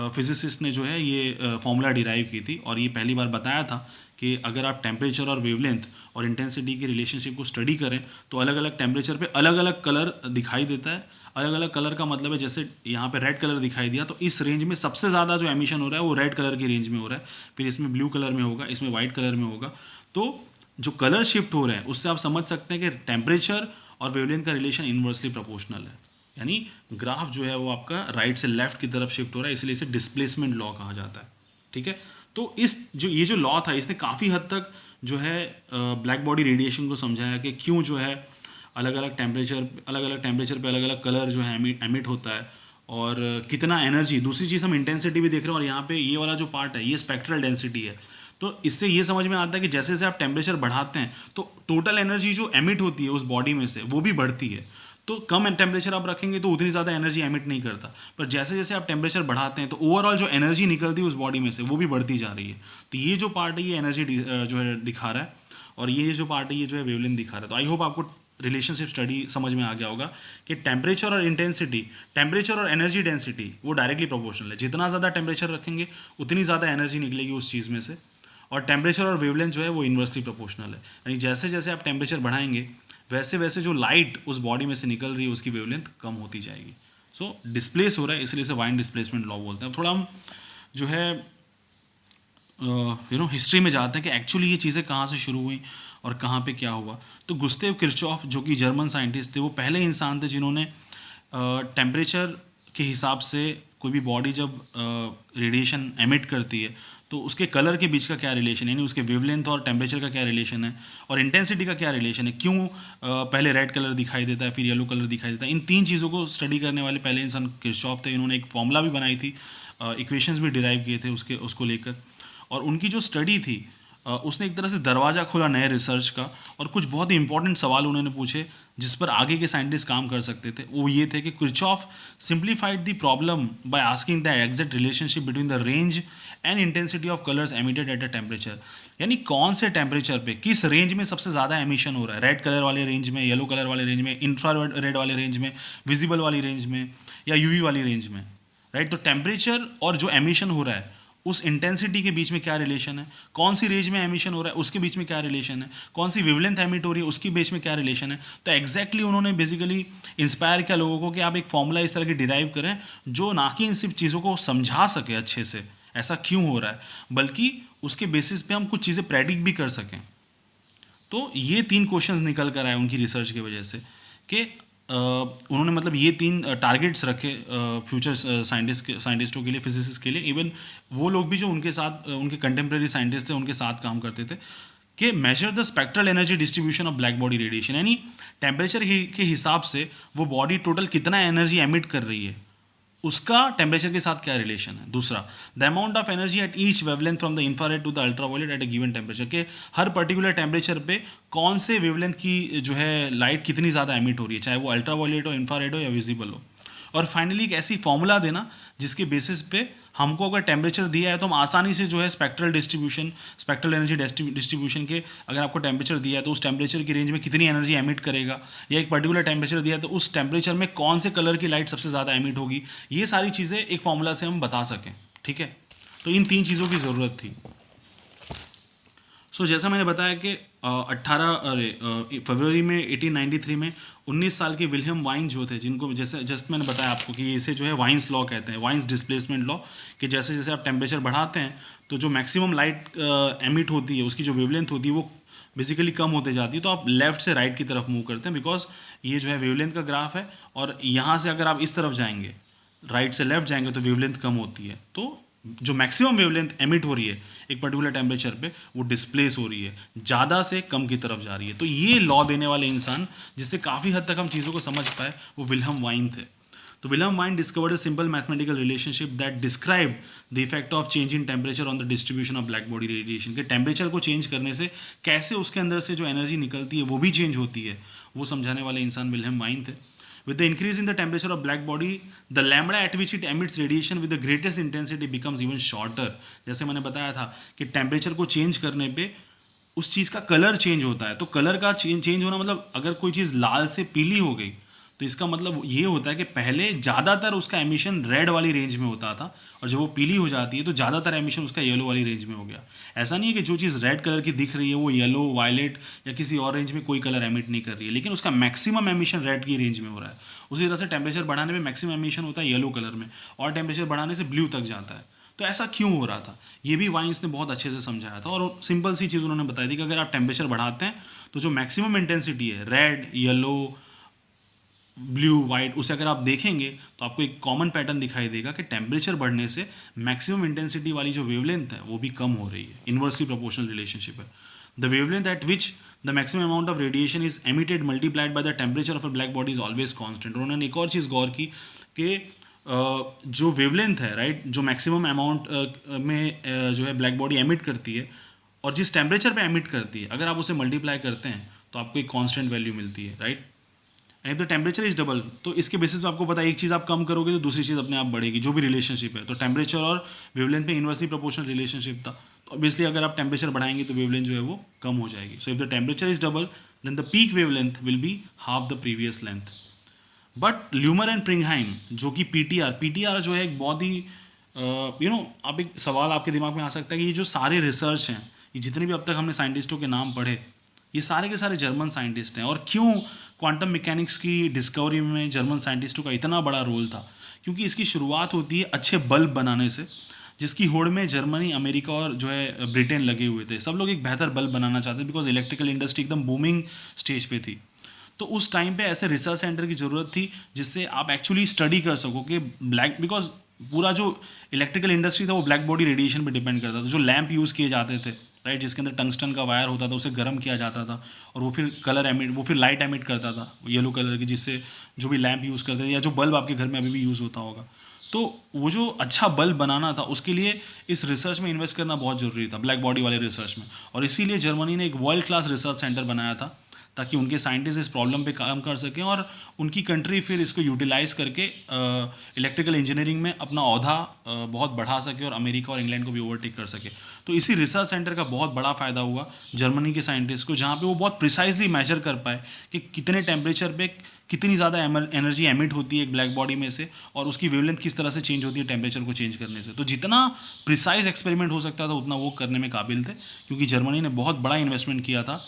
फिजिसिस्ट ने जो है ये फॉर्मूला डिराइव की थी। और ये पहली बार बताया था कि अगर आप टेम्परेचर और वेवलेंथ और इंटेंसिटी की रिलेशनशिप को स्टडी करें तो अलग अलग टेम्परेचर पे अलग अलग कलर दिखाई देता है। अलग अलग कलर का मतलब है, जैसे यहाँ पे रेड कलर दिखाई दिया तो इस रेंज में सबसे ज़्यादा जो एमिशन हो रहा है वो रेड कलर की रेंज में हो रहा है। फिर इसमें ब्लू कलर में होगा, इसमें वाइट कलर में होगा। तो जो कलर शिफ्ट हो रहे हैं उससे आप समझ सकते हैं कि टेम्परेचर और वेवलेंथ का रिलेशन इन्वर्सली प्रोपोर्शनल है। यानी ग्राफ जो है वो आपका राइट से लेफ्ट की तरफ शिफ्ट हो रहा है, इसलिए इसे डिस्प्लेसमेंट लॉ कहा जाता है। ठीक है। तो ये जो लॉ था इसने काफ़ी हद तक जो है ब्लैक बॉडी रेडिएशन को समझाया कि क्यों जो है अलग अलग टेम्परेचर पे अलग अलग कलर जो है एमिट होता है और कितना एनर्जी। दूसरी चीज़ हम इंटेंसिटी भी देख रहे हैं और यहाँ पे ये वाला जो पार्ट है ये स्पेक्ट्रल डेंसिटी है। तो इससे ये समझ में आता है कि जैसे जैसे आप टेम्परेचर बढ़ाते हैं तो टोटल एनर्जी जो एमिट होती है उस बॉडी में से वो भी बढ़ती है। तो कम टेम्परेचर आप रखेंगे तो उतनी ज़्यादा एनर्जी एमिट नहीं करता, पर जैसे जैसे आप टेम्परेचर बढ़ाते हैं तो ओवरऑल जो एनर्जी निकलती है उस बॉडी में से वो भी बढ़ती जा रही है। तो ये जो पार्ट है ये एनर्जी जो है दिखा रहा है और ये जो पार्ट है ये जो है वेवलेंथ दिखा रहा है। तो आई होप आपको रिलेशनशिप स्टडी समझ में आ गया होगा कि टेम्परेचर और इंटेंसिटी, टेम्परेचर और एनर्जी डेंसिटी वो डायरेक्टली प्रोपोर्शनल है। जितना ज़्यादा टेम्परेचर रखेंगे उतनी ज़्यादा एनर्जी निकलेगी उस चीज़ में से। और टेम्परेचर और वेवलेंथ जो है वो इन्वर्सली प्रोपोर्शनल है। यानी जैसे जैसे आप टेम्परेचर बढ़ाएंगे वैसे वैसे जो लाइट उस बॉडी में से निकल रही है उसकी वेवलेंथ कम होती जाएगी। सो डिस्प्लेस हो रहा है, इसलिए इसे वाइन डिस्प्लेसमेंट लॉ बोलते हैं। अब थोड़ा हम जो है हिस्ट्री में जाते हैं कि एक्चुअली ये चीज़ें कहाँ से शुरू हुई और कहाँ पे क्या हुआ। तो गुस्तेव किर्चॉफ जो कि जर्मन साइंटिस्ट थे, वो पहले इंसान थे जिन्होंने टेम्परेचर के हिसाब से कोई भी बॉडी जब रेडिएशन एमिट करती है तो उसके कलर के बीच का क्या रिलेशन है, यानी उसके वेवलेंथ और टेम्परेचर का क्या रिलेशन है और इंटेंसिटी का क्या रिलेशन है, क्यों पहले रेड कलर दिखाई देता है फिर येलो कलर दिखाई देता है। इन तीन चीज़ों को स्टडी करने वाले पहले इंसान किर्चॉफ थे। इन्होंने एक फॉर्मूला भी बनाई थी, इक्वेशंस भी डिराइव किए थे उसको लेकर। और उनकी जो स्टडी थी उसने एक तरह से दरवाज़ा खोला नए रिसर्च का, और कुछ बहुत ही इंपॉर्टेंट सवाल उन्होंने पूछे जिस पर आगे के साइंटिस्ट काम कर सकते थे। वो ये थे कि Kirchhoff simplified the problem by asking the exact relationship between the range and intensity of colours emitted at a temperature. यानी कौन से टेम्परेचर पे किस रेंज में सबसे ज़्यादा एमिशन हो रहा है, रेड कलर वाले रेंज में, येलो कलर वाले रेंज में, इंफ्रा रेड वाले रेंज में, विजिबल वाली रेंज में, या यूवी वाली रेंज में, राइट। तो टेम्परेचर और जो एमिशन हो रहा है उस इंटेंसिटी के बीच में क्या रिलेशन है, कौन सी रेंज में एमिशन हो रहा है उसके बीच में क्या रिलेशन है, कौन सी वेवलेंथ एमिट हो रही है उसके बीच में क्या रिलेशन है। तो एग्जैक्टली उन्होंने बेसिकली इंस्पायर किया लोगों को कि आप एक फॉर्मूला इस तरह की डिराइव करें जो ना कि इन सब चीज़ों को समझा सके अच्छे से ऐसा क्यों हो रहा है, बल्कि उसके बेसिस पे हम कुछ चीज़ें प्रेडिक्ट भी कर सकें। तो ये 3 क्वेश्चंस निकल कर आए उनकी रिसर्च की वजह से कि उन्होंने मतलब ये 3 टारगेट्स रखे फ्यूचर साइंटिस्टों के लिए, फिजिसिस्ट के लिए। इवन वो लोग भी जो उनके साथ उनके कंटेम्प्रेरी साइंटिस्ट थे उनके साथ काम करते थे, कि measure the spectral energy distribution of black body radiation. यानी टेम्परेचर के हिसाब से वो बॉडी टोटल कितना एनर्जी एमिट कर रही है उसका टेम्परेचर के साथ क्या रिलेशन है। दूसरा, the amount of energy at each wavelength from the infrared to the ultraviolet at a given temperature, के हर पर्टिकुलर टेम्परेचर पे कौन से वेवलेंथ की जो है लाइट कितनी ज़्यादा एमिट हो रही है, चाहे वो अल्ट्रावायलेट हो, इंफ्रारेड हो या विजिबल हो। और फाइनली एक ऐसी फॉर्मूला देना जिसके बेसिस पे हमको अगर टेम्परेचर दिया है तो हम आसानी से जो है स्पेक्ट्रल एनर्जी डिस्ट्रीब्यूशन के, अगर आपको टेम्परेचर दिया है तो उस टेम्परेचर की रेंज में कितनी एनर्जी एमिट करेगा, या एक पर्टिकुलर टेम्परेचर दिया है तो उस टेम्परेचर में कौन से कलर की लाइट सबसे ज़्यादा एमिट होगी, ये सारी चीज़ें एक फॉर्मूला से हम बता सकें। ठीक है, तो इन 3 चीज़ों की ज़रूरत थी। सो जैसा मैंने बताया कि 18 फरवरी में 1893 में 19 साल के विलियम वाइन जो थे, जिनको जैसे जस्ट मैंने बताया आपको कि इसे जो है वाइन्स लॉ कहते हैं, वाइन्स डिस्प्लेसमेंट लॉ, कि जैसे जैसे आप टेम्परेचर बढ़ाते हैं तो जो मैक्सिमम लाइट एमिट होती है उसकी जो वेवलेंथ होती है वो बेसिकली कम होते जाती है। तो आप लेफ्ट से राइट की तरफ मूव करते हैं, बिकॉज ये जो है वेवलेंथ का ग्राफ है, और यहाँ से अगर आप इस तरफ जाएंगे, राइट से लेफ्ट जाएंगे, तो वेवलेंथ कम होती है। तो जो मैक्सिमम वेवलेंथ एमिट हो रही है एक पर्टिकुलर टेम्परेचर पे वो डिस्प्लेस हो रही है, ज़्यादा से कम की तरफ जा रही है। तो ये लॉ देने वाले इंसान जिससे काफ़ी हद तक हम चीज़ों को समझ पाए वो विलियम वाइन थे। तो William wine discovered a simple mathematical relationship that describe the effect of change in temperature on the distribution of black body radiation, के टेम्परेचर को चेंज करने से कैसे उसके अंदर से जो एनर्जी निकलती है वो भी चेंज होती है, वो समझाने वाले इंसान विलियम वाइन थे। With the increase in the temperature of black body, the lambda at which it emits radiation with the greatest intensity becomes even shorter। जैसे मैंने बताया था कि टेम्परेचर को चेंज करने पे उस चीज़ का कलर चेंज होता है। तो कलर का चेंज होना मतलब अगर कोई चीज़ लाल से पीली हो गई तो इसका मतलब ये होता है कि पहले ज़्यादातर उसका एमिशन रेड वाली रेंज में होता था, और जब वो पीली हो जाती है तो ज़्यादातर एमिशन उसका येलो वाली रेंज में हो गया। ऐसा नहीं है कि जो चीज़ रेड कलर की दिख रही है वो येलो, वायलेट या किसी और रेंज में कोई कलर एमिट नहीं कर रही है, लेकिन उसका मैक्सिमम एमिशन रेड की रेंज में हो रहा है। उसी तरह से टेम्परेचर बढ़ाने में मैक्सिमम एमिशन होता है येलो कलर में, और टेम्परेचर बढ़ाने से ब्लू तक जाता है। तो ऐसा क्यों हो रहा था ये भी वाइन्स ने बहुत अच्छे से समझाया था, और सिंपल सी चीज़ उन्होंने बताई थी कि अगर आप टेम्परेचर बढ़ाते हैं तो जो मैक्सिमम इंटेंसिटी है रेड, येलो, ब्लू, वाइट, उसे अगर आप देखेंगे तो आपको एक कॉमन पैटर्न दिखाई देगा कि टेम्परेचर बढ़ने से मैक्सिमम इंटेंसिटी वाली जो वेवलेंथ है वो भी कम हो रही है। इन्वर्सली प्रोपोर्शनल रिलेशनशिप है। The wavelength eight which the maximum amount of radiation is emitted multiplied by the temperature of a black body is always constant. उन्होंने एक और चीज़ गौर की कि जो वेवलेंथ है, राइट, जो मैक्सिमम अमाउंट में जो है ब्लैक बॉडी एमिट करती है और जिस टेम्परेचर पे एमिट करती है, अगर आप उसे मल्टीप्लाई करते हैं तो आपको एक कांस्टेंट वैल्यू मिलती है, right. And the temperature is double, तो इसके बेसिस पे आपको पता है एक चीज़ आप कम करोगे तो दूसरी चीज़ अपने आप बढ़ेगी, जो भी रिलेशनशिप है। तो टेम्परेचर और वेवलेंथ में इन्वर्सली प्रोपोर्शनल रिलेशनशिप था, तो ऑब्वियसली अगर आप टेम्परेचर बढ़ाएंगे तो वेवलेंथ जो है वो कम हो जाएगी। So if the temperature is double then the peak wavelength will be half the previous length. But Lummer and Pringsheim जो कि पीटीआर जो है एक बहुत ही आप एक सवाल आपके दिमाग में आ सकता है कि ये जो सारे रिसर्च हैं, ये जितने भी अब तक हमने साइंटिस्टों के नाम पढ़े, ये सारे के सारे जर्मन साइंटिस्ट हैं। और क्यों क्वांटम मैकेनिक्स की डिस्कवरी में जर्मन साइंटिस्टों का इतना बड़ा रोल था? क्योंकि इसकी शुरुआत होती है अच्छे बल्ब बनाने से, जिसकी होड़ में जर्मनी, अमेरिका और जो है ब्रिटेन लगे हुए थे। सब लोग एक बेहतर बल्ब बनाना चाहते थे बिकॉज इलेक्ट्रिकल इंडस्ट्री एकदम बूमिंग स्टेज पे थी। तो उस टाइम पे ऐसे रिसर्च सेंटर की ज़रूरत थी जिससे आप एक्चुअली स्टडी कर सको कि बिकॉज पूरा जो इलेक्ट्रिकल इंडस्ट्री था वो ब्लैक बॉडी रेडिएशन पे डिपेंड करता था। जो लैंप यूज़ किए जाते थे, राइट, जिसके अंदर टंगस्टन का वायर होता था, उसे गर्म किया जाता था और वो फिर लाइट एमिट करता था येलो कलर की, जिससे जो भी लैंप यूज़ करते थे या जो बल्ब आपके घर में अभी भी यूज़ होता होगा, तो वो जो अच्छा बल्ब बनाना था उसके लिए इस रिसर्च में इन्वेस्ट करना बहुत ज़रूरी था, ब्लैक बॉडी वाले रिसर्च में। और इसीलिए जर्मनी ने एक वर्ल्ड क्लास रिसर्च सेंटर बनाया था ताकि उनके साइंटिस्ट इस प्रॉब्लम पे काम कर सकें और उनकी कंट्री फिर इसको यूटिलाइज करके इलेक्ट्रिकल इंजीनियरिंग में अपना ओहदा बहुत बढ़ा सके और अमेरिका और इंग्लैंड को भी ओवरटेक कर सके। तो इसी रिसर्च सेंटर का बहुत बड़ा फ़ायदा हुआ जर्मनी के साइंटिस्ट को, जहाँ पे वो बहुत प्रिसाइजली मेजर कर पाए कि कितने टेम्परेचर पे कितनी ज़्यादा एनर्जी एमिट होती है एक ब्लैक बॉडी में से और उसकी वेवलेंथ किस तरह से चेंज होती है टेम्परेचर को चेंज करने से। तो जितना प्रिसाइज एक्सपेरिमेंट हो सकता था उतना वो करने में काबिल थे, क्योंकि जर्मनी ने बहुत बड़ा इन्वेस्टमेंट किया था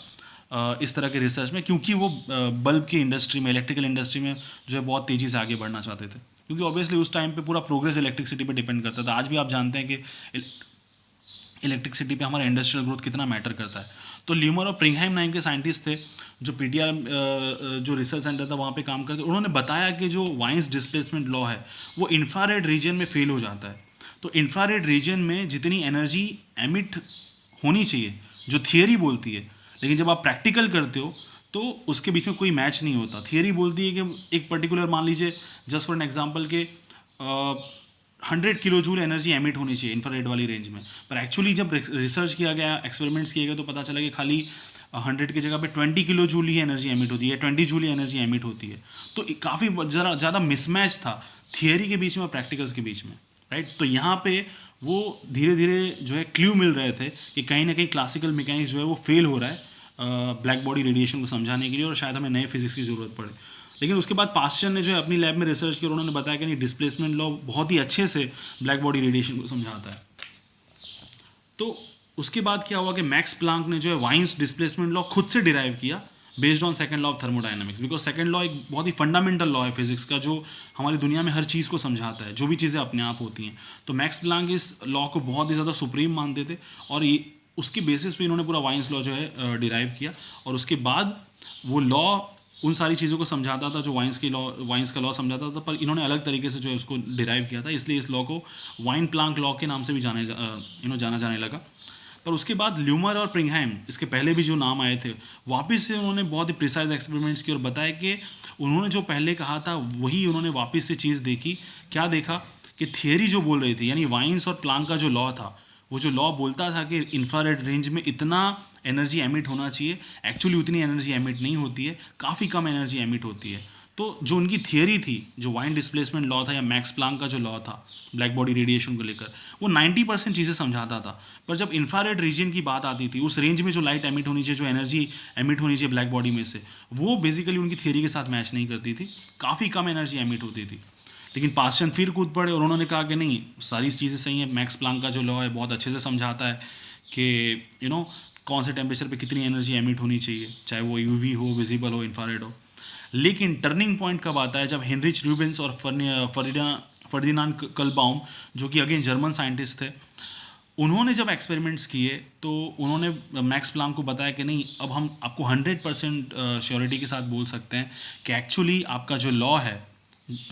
इस तरह के रिसर्च में, क्योंकि वो बल्ब की इंडस्ट्री में, इलेक्ट्रिकल इंडस्ट्री में जो है बहुत तेज़ी से आगे बढ़ना चाहते थे, क्योंकि ऑब्वियसली उस टाइम पे पूरा प्रोग्रेस इलेक्ट्रिसिटी पे डिपेंड करता था। आज भी आप जानते हैं कि इलेक्ट्रिसिटी पे हमारा इंडस्ट्रियल ग्रोथ कितना मैटर करता है। तो ल्यूमर और प्रिंगहाइम नाम के साइंटिस्ट थे जो पीटीआर जो रिसर्च सेंटर था वहाँ पे काम करते, उन्होंने बताया कि जो वाइन्स डिस्प्लेसमेंट लॉ है वो इंफ्रारेड रीजन में फेल हो जाता है। तो इंफ्रारेड रीजन में जितनी एनर्जी एमिट होनी चाहिए जो थियरी बोलती है, लेकिन जब आप प्रैक्टिकल करते हो तो उसके बीच में कोई मैच नहीं होता। थियरी बोलती है कि एक पर्टिकुलर, मान लीजिए जस्ट फॉर एन एग्जांपल के 100 किलो जूल एनर्जी एमिट होनी चाहिए इंफ्रारेड वाली रेंज में, पर एक्चुअली जब रिसर्च किया गया, एक्सपेरिमेंट्स किए गए, तो पता चला कि खाली 100 की जगह पे 20 किलो जूल ही एनर्जी एमिट होती है, 20 जूल ही एनर्जी एमिट होती है। तो काफ़ी ज़्यादा मिसमैच था थियरी के बीच में और प्रैक्टिकल्स के बीच में, राइट। तो यहाँ पे वो धीरे धीरे जो है क्ल्यू मिल रहे थे कि कहीं ना कहीं क्लासिकल मैकेनिक्स जो है वो फेल हो रहा है ब्लैक बॉडी रेडिएशन को समझाने के लिए, और शायद हमें नए फिजिक्स की ज़रूरत पड़े। लेकिन उसके बाद पास्चर ने जो है अपनी लैब में रिसर्च किया और उन्होंने बताया कि नहीं, डिस्प्लेसमेंट लॉ बहुत ही अच्छे से ब्लैक बॉडी रेडिएशन को समझाता है। तो उसके बाद क्या हुआ कि मैक्स प्लांक ने जो है वाइन्स डिस्प्लेसमेंट लॉ खुद से डिराइव किया based on second law of thermodynamics, because second law एक बहुत ही फंडामेंटल लॉ है फिजिक्स का जो हमारी दुनिया में हर चीज़ को समझाता है, जो भी चीज़ें अपने आप होती हैं। तो मैक्स प्लांक इस लॉ को बहुत ही ज़्यादा सुप्रीम मानते थे और ये उसके बेसिस पे इन्होंने पूरा वाइन्स लॉ जो है डिराइव किया, और उसके बाद वो लॉ उन सारी चीज़ों को समझाता था जो वाइन्स का लॉ समझाता था, पर इन्होंने अलग तरीके से जो है उसको डिराइव किया था, इसलिए इस लॉ को वाइन प्लांक लॉ के नाम से भी जाना जाने लगा। पर उसके बाद ल्यूमर और प्रिंगहाइम, इसके पहले भी जो नाम आए थे, वापस से उन्होंने बहुत ही प्रिसाइज एक्सपेरिमेंट्स किए और बताया कि उन्होंने जो पहले कहा था वही उन्होंने वापस से चीज़ देखी। क्या देखा कि थियरी जो बोल रही थी, यानी वाइन्स और प्लांक का जो लॉ था, वो जो लॉ बोलता था कि इंफ्रारेड रेंज में इतना एनर्जी एमिट होना चाहिए, एक्चुअली उतनी एनर्जी एमिट नहीं होती है, काफ़ी कम एनर्जी एमिट होती है। तो जो उनकी थियरी थी, जो वाइन डिस्प्लेसमेंट लॉ था या मैक्स प्लांक का जो लॉ था ब्लैक बॉडी रेडिएशन को लेकर, वो 90% चीज़ें समझाता था। पर जब इंफ्रारेड रीजन की बात आती थी, उस रेंज में जो लाइट एमिट होनी चाहिए, जो एनर्जी एमिट होनी चाहिए ब्लैक बॉडी में से, वो बेसिकली उनकी थियरी के साथ मैच नहीं करती थी, काफ़ी कम एनर्जी एमिट होती थी। लेकिन पास्चर फिर कूद पड़े और उन्होंने कहा कि नहीं, सारी चीज़ें सही हैं, मैक्स प्लांक का जो लॉ है बहुत अच्छे से समझाता है कि कौन से टेम्परेचर पे कितनी एनर्जी एमिट होनी चाहिए, चाहे वो यूवी हो, विजिबल हो, इंफ्रारेड हो। लेकिन टर्निंग पॉइंट कब आता है, जब हेनरिच रूबेंस और फर्डिनांड कलबाउम, जो कि अगेन जर्मन साइंटिस्ट थे, उन्होंने जब एक्सपेरिमेंट्स किए तो उन्होंने मैक्स प्लांक को बताया कि नहीं, अब हम आपको 100% श्योरिटी के साथ बोल सकते हैं कि एक्चुअली आपका जो लॉ है,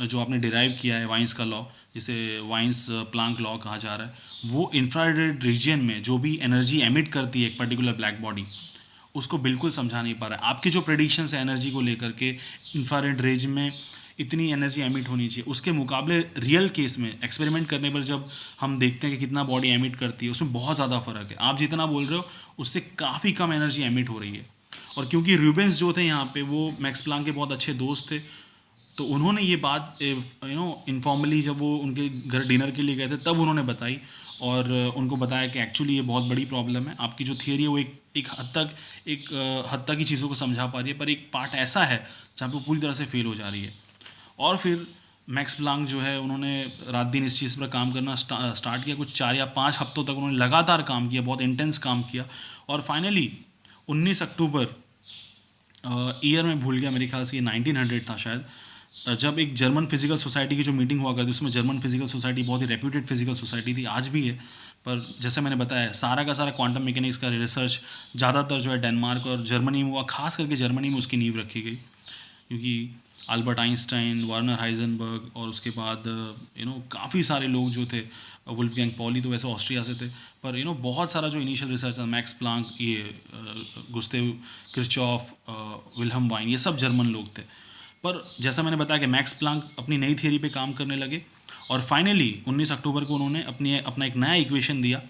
जो आपने डिराइव किया है वाइन्स का लॉ, जिसे वाइन्स प्लांक लॉ कहा जा रहा है, वो इंफ्रारेड रीजन में जो भी एनर्जी एमिट करती है एक पर्टिकुलर ब्लैक बॉडी, उसको बिल्कुल समझा नहीं पा रहा है। आपके जो प्रेडिक्शंस है एनर्जी को लेकर के, इंफ्रारेड रेंज में इतनी एनर्जी एमिट होनी चाहिए, उसके मुकाबले रियल केस में एक्सपेरिमेंट करने पर जब हम देखते हैं कि कितना बॉडी एमिट करती है, उसमें बहुत ज़्यादा फ़र्क है। आप जितना बोल रहे हो उससे काफ़ी कम एनर्जी एमिट हो रही है। और क्योंकि रूबेंस जो थे यहाँ पे, वो मैक्स प्लांक के बहुत अच्छे दोस्त थे, तो उन्होंने ये बात इनफॉर्मली जब वो उनके घर डिनर के लिए गए थे तब उन्होंने बताई और उनको बताया कि एक्चुअली ये बहुत बड़ी प्रॉब्लम है, आपकी जो थियरी है वो एक हद तक ही चीज़ों को समझा पा रही है, पर एक पार्ट ऐसा है जहाँ पे वो पूरी तरह से फेल हो जा रही है। और फिर मैक्स प्लांक जो है, उन्होंने रात दिन इस चीज़ पर काम करना स्टार्ट किया। कुछ 4 या 5 हफ्तों तक उन्होंने लगातार काम किया, बहुत इंटेंस काम किया, और फाइनली 19 अक्टूबर, ईयर में भूल गया, मेरे ख्याल से ये 1900 था शायद, जब एक जर्मन फिजिकल सोसाइटी की जो मीटिंग हुआ करती, उसमें जर्मन फिजिकल सोसाइटी बहुत ही रेप्यूटेड फिजिकल सोसाइटी थी, आज भी है, पर जैसे मैंने बताया सारा का सारा क्वांटम मैकेनिक्स का रिसर्च ज़्यादातर जो है डेनमार्क और जर्मनी में हुआ, खास करके जर्मनी में उसकी नींव रखी गई, क्योंकि अल्बर्ट आइंस्टाइन, वार्नर हाइजेनबर्ग और उसके बाद काफ़ी सारे लोग जो थे, वुल्फगैंग पॉली तो वैसे ऑस्ट्रिया से थे, पर बहुत सारा जो इनिशियल रिसर्च था, मैक्स प्लांक, ये गुस्तेव किर्चॉफ, विल्हम वाइन, ये सब जर्मन लोग थे। पर जैसा मैंने बताया कि मैक्स प्लांक अपनी नई थियरी पे काम करने लगे और फाइनली 19 अक्टूबर को उन्होंने अपना एक नया इक्वेशन दिया,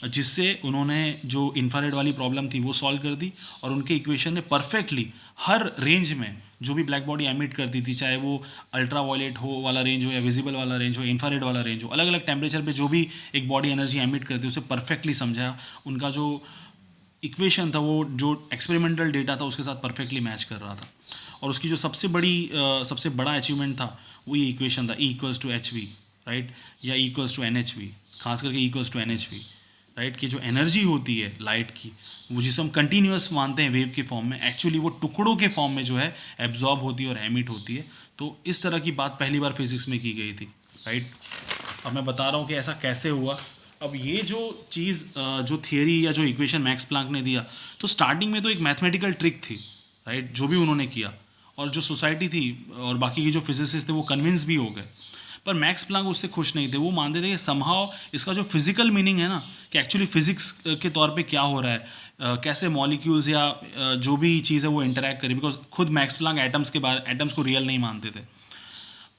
जिससे उन्होंने जो इंफ्रारेड वाली प्रॉब्लम थी वो सॉल्व कर दी, और उनके इक्वेशन ने परफेक्टली हर रेंज में जो भी ब्लैक बॉडी एमिट करती थी, चाहे वो अल्ट्रा वायलेट हो वाला रेंज हो या विजिबल वाला रेंज हो, इंफ्रारेड वाला रेंज हो, अलग अलग टेम्परेचर पे जो भी एक बॉडी एनर्जी एमिट करती है उसे परफेक्टली समझाया। उनका जो इक्वेशन था वो जो एक्सपेरिमेंटल डेटा था उसके साथ परफेक्टली मैच कर रहा था। और उसकी जो सबसे बड़ा अचीवमेंट था वो ये इक्वेशन था, E=hv, राइट, या E=NhV, खास करके E=NhV, राइट, कि जो एनर्जी होती है लाइट की, वो जिसे हम कंटिन्यूस मानते हैं वेव के फॉर्म में, एक्चुअली वो टुकड़ों के फॉर्म में जो है एब्जॉर्ब होती है और एमिट होती है। तो इस तरह की बात पहली बार फिजिक्स में की गई थी, राइट। अब मैं बता रहा हूँ कि ऐसा कैसे हुआ। अब ये जो चीज़ जो थियरी या जो इक्वेशन मैक्स प्लांक ने दिया, तो स्टार्टिंग में तो एक मैथमेटिकल ट्रिक थी, राइट, जो भी उन्होंने किया, और जो सोसाइटी थी और बाकी के जो फिजिसिस्ट थे वो कन्विंस भी हो गए। पर मैक्स प्लांक उससे खुश नहीं थे। वो मानते थे कि समहाउ इसका जो फिजिकल मीनिंग है ना, कि एक्चुअली फिजिक्स के तौर पे क्या हो रहा है, कैसे मॉलिक्यूल्स या जो भी चीज़ है वो इंटरैक्ट करें, बिकॉज खुद मैक्स प्लांक एटम्स को रियल नहीं मानते थे।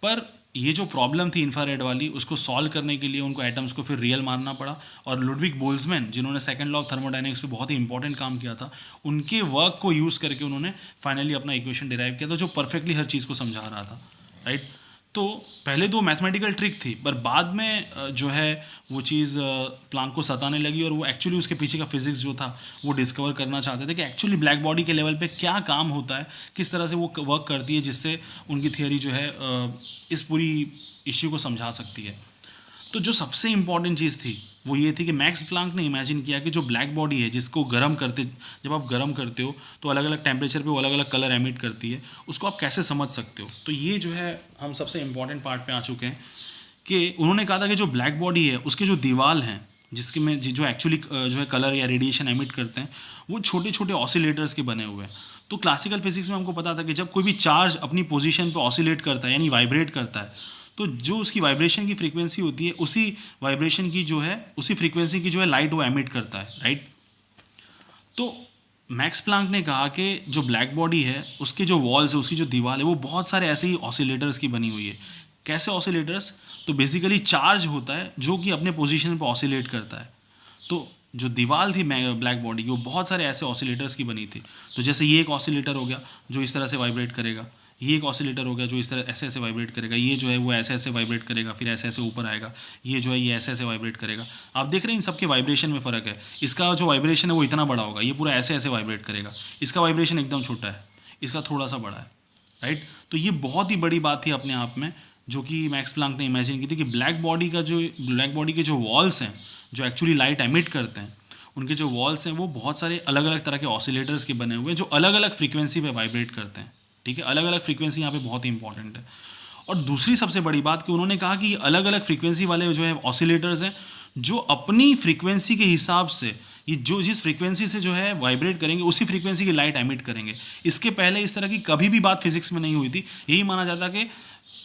पर ये जो प्रॉब्लम थी इंफ्रारेड वाली, उसको सॉल्व करने के लिए उनको एटम्स को फिर रियल मानना पड़ा। और लुडविग बोल्ट्जमैन, जिन्होंने सेकंड लॉ ऑफ थर्मोडायनेमिक्स पे बहुत ही इंपॉर्टेंट काम किया था, उनके वर्क को यूज़ करके उन्होंने फाइनली अपना इक्वेशन डिराइव किया था, जो परफेक्टली हर चीज़ को समझा रहा था, राइट। तो पहले तो मैथमेटिकल ट्रिक थी, पर बाद में जो है वो चीज़ प्लांक को सताने लगी, और वो एक्चुअली उसके पीछे का फिजिक्स जो था वो डिस्कवर करना चाहते थे कि एक्चुअली ब्लैक बॉडी के लेवल पे क्या काम होता है, किस तरह से वो वर्क करती है, जिससे उनकी थियरी जो है इस पूरी इश्यू को समझा सकती है। तो जो सबसे इम्पॉर्टेंट चीज़ थी वो ये थी कि मैक्स प्लांक ने इमेजिन किया कि जो ब्लैक बॉडी है, जिसको जब आप गर्म करते हो तो अलग अलग टेम्परेचर पे वो अलग अलग कलर एमिट करती है, उसको आप कैसे समझ सकते हो। तो ये जो है हम सबसे इम्पॉर्टेंट पार्ट पे आ चुके हैं कि उन्होंने कहा था कि जो ब्लैक बॉडी है उसके जो दीवार हैं, जिसके में जो एक्चुअली जो है कलर या रेडिएशन एमिट करते हैं, वो छोटे छोटे ऑसिलेटर्स के बने हुए हैं। तो क्लासिकल फिजिक्स में हमको पता था कि जब कोई भी चार्ज अपनी पोजीशन पे ऑसिलेट करता है, यानी वाइब्रेट करता है, तो जो उसकी वाइब्रेशन की फ्रीक्वेंसी होती है, उसी वाइब्रेशन की जो है, उसी फ्रीक्वेंसी की जो है लाइट वो एमिट करता है, राइट। तो मैक्स प्लांक ने कहा कि जो ब्लैक बॉडी है उसके जो वॉल्स है, उसकी जो दीवार है, वो बहुत सारे ऐसे ही ऑसिलेटर्स की बनी हुई है। कैसे ऑसिलेटर्स? तो बेसिकली चार्ज होता है जो कि अपने पोजीशन पे ऑसिलेट करता है। तो जो दीवार थी ब्लैक बॉडी की, वो बहुत सारे ऐसे ऑसिलेटर्स की बनी थी। तो जैसे ये एक ऑसिलेटर हो गया जो इस तरह से वाइब्रेट करेगा, ये एक ऑसिलेटर हो गया जो इस तरह ऐसे ऐसे वाइब्रेट करेगा, ये जो है वो ऐसे ऐसे वाइब्रेट करेगा, फिर ऐसे ऐसे ऊपर आएगा, ये जो है ये ऐसे ऐसे वाइब्रेट करेगा। आप देख रहे हैं इन सबके वाइब्रेशन में फ़र्क है। इसका जो वाइब्रेशन है वो इतना बड़ा होगा, ये पूरा ऐसे ऐसे वाइब्रेट करेगा। इसका वाइब्रेशन एकदम छोटा है, इसका थोड़ा सा बड़ा है, राइट। तो ये बहुत ही बड़ी बात थी अपने आप में, जो कि मैक्स प्लांक ने इमेजिन की थी कि ब्लैक बॉडी के जो वॉल्स हैं, जो एक्चुअली लाइट एमिट करते हैं, उनके जो वॉल्स हैं वो बहुत सारे अलग अलग तरह के ऑसिलेटर्स के बने हुए हैं, जो अलग अलग फ्रीक्वेंसी पे वाइब्रेट करते हैं, ठीक है। अलग अलग फ्रीक्वेंसी यहाँ पे बहुत ही इंपॉर्टेंट है। और दूसरी सबसे बड़ी बात कि उन्होंने कहा कि अलग अलग फ्रीक्वेंसी वाले जो है ऑसिलेटर्स हैं, जो अपनी फ्रीक्वेंसी के हिसाब से, ये जो जिस फ्रीक्वेंसी से जो है वाइब्रेट करेंगे उसी फ्रीक्वेंसी की लाइट एमिट करेंगे। इसके पहले इस तरह की कभी भी बात फिजिक्स में नहीं हुई थी। यही माना जाता कि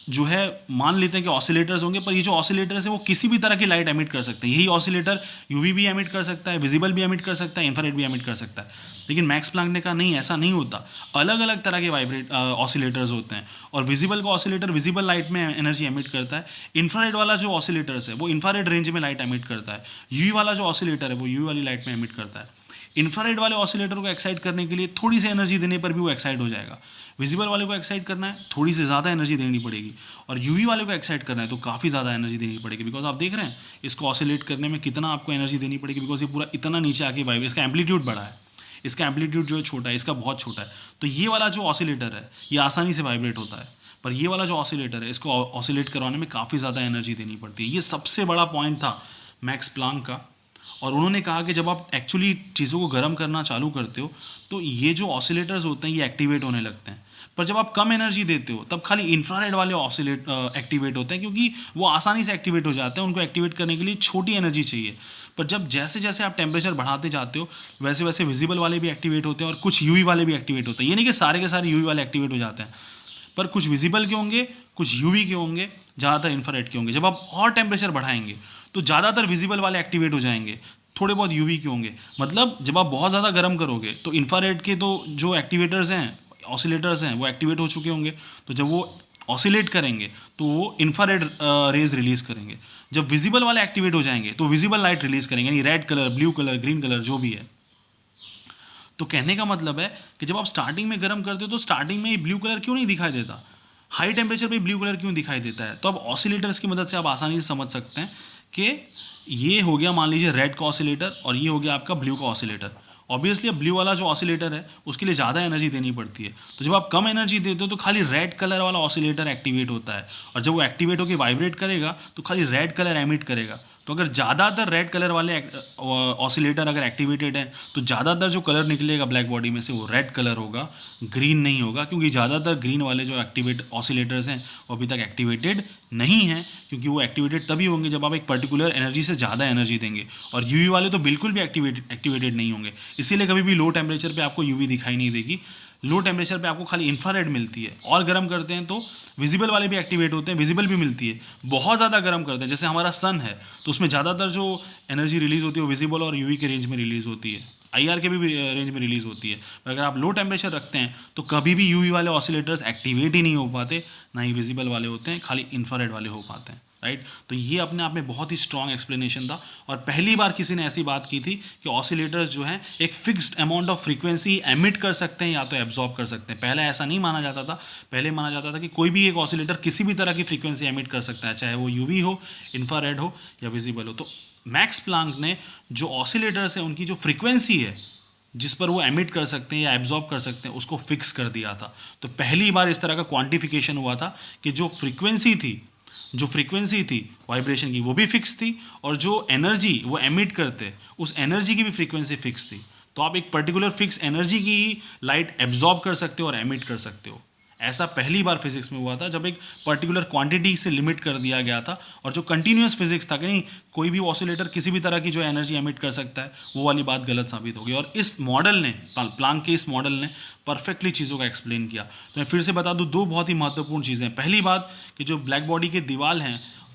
जो है मान लेते हैं कि ऑसिलेटर्स होंगे, पर ये जो ऑसिलेटर्स है वो किसी भी तरह की लाइट एमिट कर सकते हैं। यही ऑसिलेटर यूवी भी एमिट कर सकता है, विजिबल भी एमिट कर सकता है, इंफ्रारेड भी एमिट कर सकता है। लेकिन मैक्स प्लांक ने कहा नहीं, ऐसा नहीं होता। अलग अलग तरह के ऑसिलेटर्स होते हैं, और विजिबल का ऑसिलेटर विजिबल लाइट में एनर्जी एमिट करता है। इंफ्रारेड वाला जो ऑसिलेटर्स है वो इंफ्रारेड रेंज में लाइट एमिट करता है। यूवी वाला जो ऑसिलेटर है वो यूवी वाली लाइट में एमिट करता है। इंफ्रारेड वाले ऑसिलेटर को एक्साइट करने के लिए थोड़ी सी एनर्जी देने पर भी वो एक्साइट हो जाएगा। विजिबल वाले को एक्साइट करना है, थोड़ी सी ज़्यादा एनर्जी देनी पड़ेगी, और यूवी वाले को एक्साइट करना है तो काफ़ी ज़्यादा एनर्जी देनी पड़ेगी। बिकॉज आप देख रहे हैं इसको ऑसिलेट करने में कितना आपको एनर्जी देनी पड़ेगी, बिकॉज ये पूरा इतना नीचे आके वाइब्रेट, इसका एम्पलीट्यूड बड़ा है, इसका एम्पलीट्यूड जो है छोटा है, इसका बहुत छोटा है। तो ये वाला जो ऑसिलेटर है ये आसानी से वाइब्रेट होता है, पर ये वाला जो ऑसिलेटर है इसको ऑसिलेट करवाने में काफ़ी ज़्यादा एनर्जी देनी पड़ती है। ये सबसे बड़ा पॉइंट था मैक्स प्लांक का। और उन्होंने कहा कि जब आप एक्चुअली चीज़ों को गर्म करना चालू करते हो तो ये जो ऑसिलेटर्स होते हैं ये एक्टिवेट होने लगते हैं, पर जब आप कम एनर्जी देते हो तब खाली इंफ्रारेड वाले एक्टिवेट होते हैं, क्योंकि वो आसानी से एक्टिवेट हो जाते हैं। उनको एक्टिवेट करने के लिए छोटी एनर्जी चाहिए। पर जब जैसे जैसे आप टेम्परेचर बढ़ाते जाते हो वैसे वैसे विजिबल वाले भी एक्टिवेट होते हैं और कुछ यूवी वाले भी एक्टिवेट होते हैं। ये नहीं कि सारे के सारे यूवी वाले एक्टिवेट हो जाते हैं, पर कुछ विजिबल के होंगे, कुछ यूवी के होंगे, ज़्यादातर इंफ्रारेड के होंगे। जब आप और टेम्परेचर बढ़ाएंगे तो ज़्यादातर विजिबल वाले एक्टिवेट हो जाएंगे, थोड़े बहुत यूवी के होंगे। मतलब जब आप बहुत ज़्यादा गर्म करोगे तो इंफ्रारेड के तो जो एक्टिवेटर्स हैं, ऑसिलेटर्स हैं, वो एक्टिवेट हो चुके होंगे। तो जब वो ऑसिलेट करेंगे तो वो इंफ्रारेड रेज रिलीज करेंगे। जब विजिबल वाले एक्टिवेट हो जाएंगे तो विजिबल लाइट रिलीज करेंगे, यानी red colour, blue colour, green colour जो भी है। तो कहने का मतलब है कि जब आप स्टार्टिंग में गर्म करते हो तो स्टार्टिंग में ये ब्लू कलर क्यों नहीं दिखाई देता, हाई टेम्परेचर पे ब्लू कलर क्यों दिखाई देता है। तो अब ऑसिलेटर्स की मदद से आप आसानी से समझ सकते हैं कि ये हो गया मान लीजिए रेड का ऑसिलेटर और ये हो गया आपका ब्लू का ऑसिलेटर। ऑब्वियसली अब ब्लू वाला जो ऑसिलेटर है उसके लिए ज़्यादा एनर्जी देनी पड़ती है, तो जब आप कम एनर्जी देते हो तो खाली रेड कलर वाला ऑसिलेटर एक्टिवेट होता है, और जब वो एक्टिवेट होकर वाइब्रेट करेगा तो खाली रेड कलर एमिट करेगा। तो अगर ज़्यादातर रेड कलर वाले ऑसिलेटर अगर एक्टिवेटेड हैं तो ज़्यादातर जो कलर निकलेगा ब्लैक बॉडी में से वो रेड कलर होगा, ग्रीन नहीं होगा, क्योंकि ज़्यादातर ग्रीन वाले जो एक्टिवेट ऑसिलेटर्स हैं वो अभी तक एक्टिवेटेड नहीं हैं, क्योंकि वो एक्टिवेटेड तभी होंगे जब आप एक पर्टिकुलर एनर्जी से ज़्यादा एनर्जी देंगे। और यूवी वाले तो बिल्कुल भी एक्टिवेटेड नहीं होंगे, इसीलिए कभी भी लो टेम्परेचर पर आपको यूवी दिखाई नहीं देगी। लो टेम्परेचर पे आपको खाली इंफ्रारेड मिलती है, और गर्म करते हैं तो विजिबल वाले भी एक्टिवेट होते हैं, विजिबल भी मिलती है। बहुत ज़्यादा गर्म करते हैं जैसे हमारा सन है तो उसमें ज़्यादातर जो एनर्जी रिलीज़ होती है वो विजिबल और यूवी के रेंज में रिलीज़ होती है, आईआर के भी रेंज में रिलीज़ होती है। पर अगर आप लो टेम्परेचर रखते हैं तो कभी भी यूवी वाले ऑसिलेटर्स एक्टिवेट ही नहीं हो पाते, ना ही विजिबल वाले होते हैं, खाली इंफ्रारेड वाले हो पाते हैं, राइट। तो ये अपने आप में बहुत ही स्ट्रॉन्ग एक्सप्लेनेशन था, और पहली बार किसी ने ऐसी बात की थी कि ऑसिलेटर्स जो हैं एक fixed amount of frequency emit कर सकते हैं या तो एब्जॉर्ब कर सकते हैं। पहले ऐसा नहीं माना जाता था, पहले माना जाता था कि कोई भी एक ऑसिलेटर किसी भी तरह की फ्रीक्वेंसी एमिट कर सकता है, चाहे वो यूवी हो, इंफ्रारेड हो या विजिबल हो। तो मैक्स प्लांक ने जो ऑसिलेटर्स हैं उनकी जो फ्रीक्वेंसी है जिस पर वो एमिट कर सकते हैं या एब्जॉर्ब कर सकते हैं उसको फिक्स कर दिया था। तो पहली बार इस तरह का क्वांटिफिकेशन हुआ था कि जो फ्रीक्वेंसी थी वाइब्रेशन की वो भी फिक्स थी, और जो एनर्जी वो एमिट करते उस एनर्जी की भी फ्रीक्वेंसी फिक्स थी। तो आप एक पर्टिकुलर फिक्स एनर्जी की ही लाइट एब्जॉर्ब कर सकते हो और एमिट कर सकते हो। ऐसा पहली बार फिजिक्स में हुआ था जब एक पर्टिकुलर क्वांटिटी से लिमिट कर दिया गया था, और जो कंटिन्यूस फिजिक्स था कि नहीं कोई भी ऑसिलेटर किसी भी तरह की जो एनर्जी एमिट कर सकता है, वो वाली बात गलत साबित हो गई। और इस मॉडल ने, प्लांक के इस मॉडल ने परफेक्टली चीज़ों का एक्सप्लेन किया। तो मैं फिर से बता दूं, दो बहुत ही महत्वपूर्ण चीज़ें। पहली बात कि जो ब्लैक बॉडी के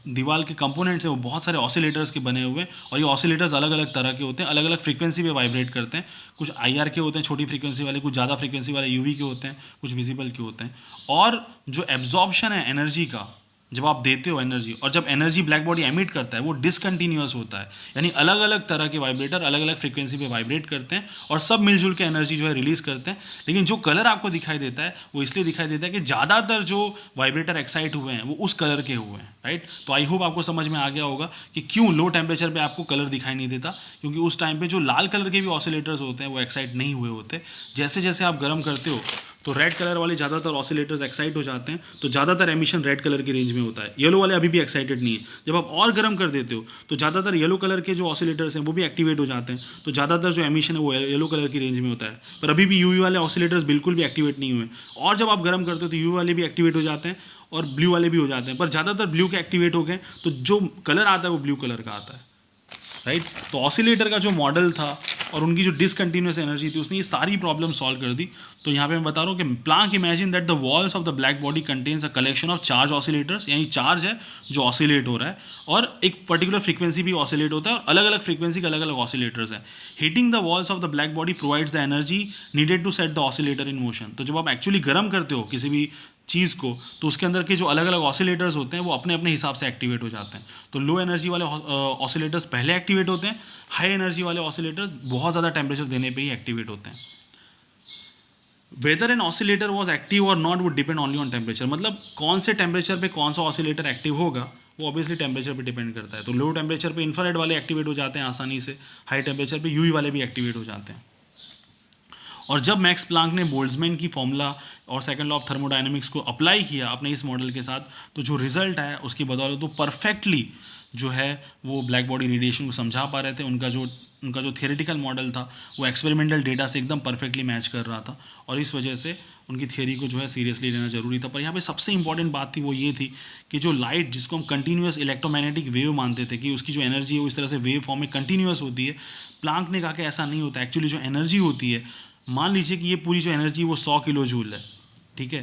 दीवाल के कंपोनेंट्स हैं वो बहुत सारे ऑसिलेटर्स के बने हुए हैं, और ये ऑसिलेटर्स अलग अलग तरह के होते हैं, अलग अलग फ्रीक्वेंसी पे वाइब्रेट करते हैं। कुछ आईआर के होते हैं छोटी फ्रीक्वेंसी वाले, कुछ ज़्यादा फ्रीक्वेंसी वाले यूवी के होते हैं, कुछ विजिबल के होते हैं। और जो एब्जॉर्प्शन है एनर्जी का, जब आप देते हो एनर्जी और जब एनर्जी ब्लैक बॉडी एमिट करता है वो डिसकंटिन्यूअस होता है, यानी अलग अलग तरह के वाइब्रेटर अलग अलग फ्रीक्वेंसी पे वाइब्रेट करते हैं और सब मिलजुल के एनर्जी जो है रिलीज करते हैं। लेकिन जो कलर आपको दिखाई देता है वो इसलिए दिखाई देता है कि ज़्यादातर जो वाइब्रेटर एक्साइट हुए हैं वो उस कलर के हुए हैं, राइट। तो आई होप आपको समझ में आ गया होगा कि क्यों लो टेम्परेचर पर आपको कलर दिखाई नहीं देता, क्योंकि उस टाइम पर जो लाल कलर के भी ऑसिलेटर्स होते हैं वो एक्साइट नहीं हुए होते। जैसे जैसे आप गर्म करते हो तो रेड कलर वाले ज़्यादातर ऑसिलेटर्स एक्साइट हो जाते हैं, तो ज़्यादातर एमिशन रेड कलर की रेंज में होता है। येलो वाले अभी भी एक्साइटेड नहीं है। जब आप और गर्म कर देते हो तो ज़्यादातर येलो कलर के जो ऑसिलेटर्स हैं वो भी एक्टिवेट हो जाते हैं, तो ज़्यादातर जो एमिशन है वो येलो कलर की रेंज में होता है। पर अभी भी यूवी वाले ऑसिलेटर्स बिल्कुल भी एक्टिवेट नहीं हुए, और जब आप गर्म करते हो तो यूवी वाले भी एक्टिवेट हो जाते हैं और ब्लू वाले भी हो जाते हैं, पर ज़्यादातर ब्लू के एक्टिवेट हो गए, तो जो कलर आता है वो ब्लू कलर का आता है, राइट। तो ऑसिलेटर का जो मॉडल था और उनकी जो डिसकंटिन्यूअस एनर्जी थी उसने ये सारी प्रॉब्लम सॉल्व कर दी। तो यहाँ पे मैं बता रहा हूँ कि Planck imagine that the walls of the black body contains a collection of charge oscillators, यानी चार्ज है जो ऑसिलेट हो रहा है और एक पर्टिकुलर फ्रीक्वेंसी भी ऑसिलेट होता है और अलग अलग फ्रीक्वेंसी के अलग अलग ऑसिलेटर्स हैं। Heating the walls of the black body provides the energy needed to set the oscillator in motion. तो जब आप एक्चुअली गर्म करते हो किसी भी चीज़ को तो उसके अंदर के जो अलग अलग ऑसिलेटर्स होते हैं वो अपने अपने हिसाब से एक्टिवेट हो जाते हैं। तो लो एनर्जी वाले ऑसिलेटर्स पहले एक्टिवेट होते हैं, हाई एनर्जी वाले ऑसिलेटर्स बहुत ज़्यादा टेम्परेचर देने पे ही एक्टिवेट होते हैं। Whether an oscillator was active और not would depend only on temperature, मतलब कौन से टेम्परेचर पे कौन सा ऑसिलेटर एक्टिव होगा वो ऑब्वियसली टेम्परेचर पे डिपेंड करता है। तो लो टेम्परेचर पे इंफ्रारेड वाले एक्टिवेट हो जाते हैं आसानी से, हाई टेम्परेचर पे यूवी वाले भी एक्टिवेट हो जाते हैं। और जब मैक्स प्लांक ने बोल्ट्जमैन की फॉर्मूला और सेकंड लॉ ऑफ थर्मोडायनेमिक्स को अप्लाई किया अपने इस मॉडल के साथ, तो जो रिजल्ट है उसकी बदौलत तो परफेक्टली जो है वो ब्लैक बॉडी रेडिएशन को समझा पा रहे थे। उनका जो थियोरेटिकल मॉडल था वो एक्सपेरिमेंटल डेटा से एकदम परफेक्टली मैच कर रहा था, और इस वजह से उनकी थियोरी को जो है सीरियसली लेना जरूरी था। पर यहाँ पे सबसे इंपॉर्टेंट बात थी वो ये थी कि जो लाइट जिसको हम कंटिन्यूअस इलेक्ट्रोमैग्नेटिक वेव मानते थे कि उसकी जो एनर्जी है वो इस तरह से वेव फॉर्म में कंटिन्यूअस होती है, प्लांक ने कहा कि ऐसा नहीं होता। एक्चुअली जो एनर्जी होती है, मान लीजिए कि ये पूरी जो एनर्जी वो 100 किलो जूल है, ठीक है।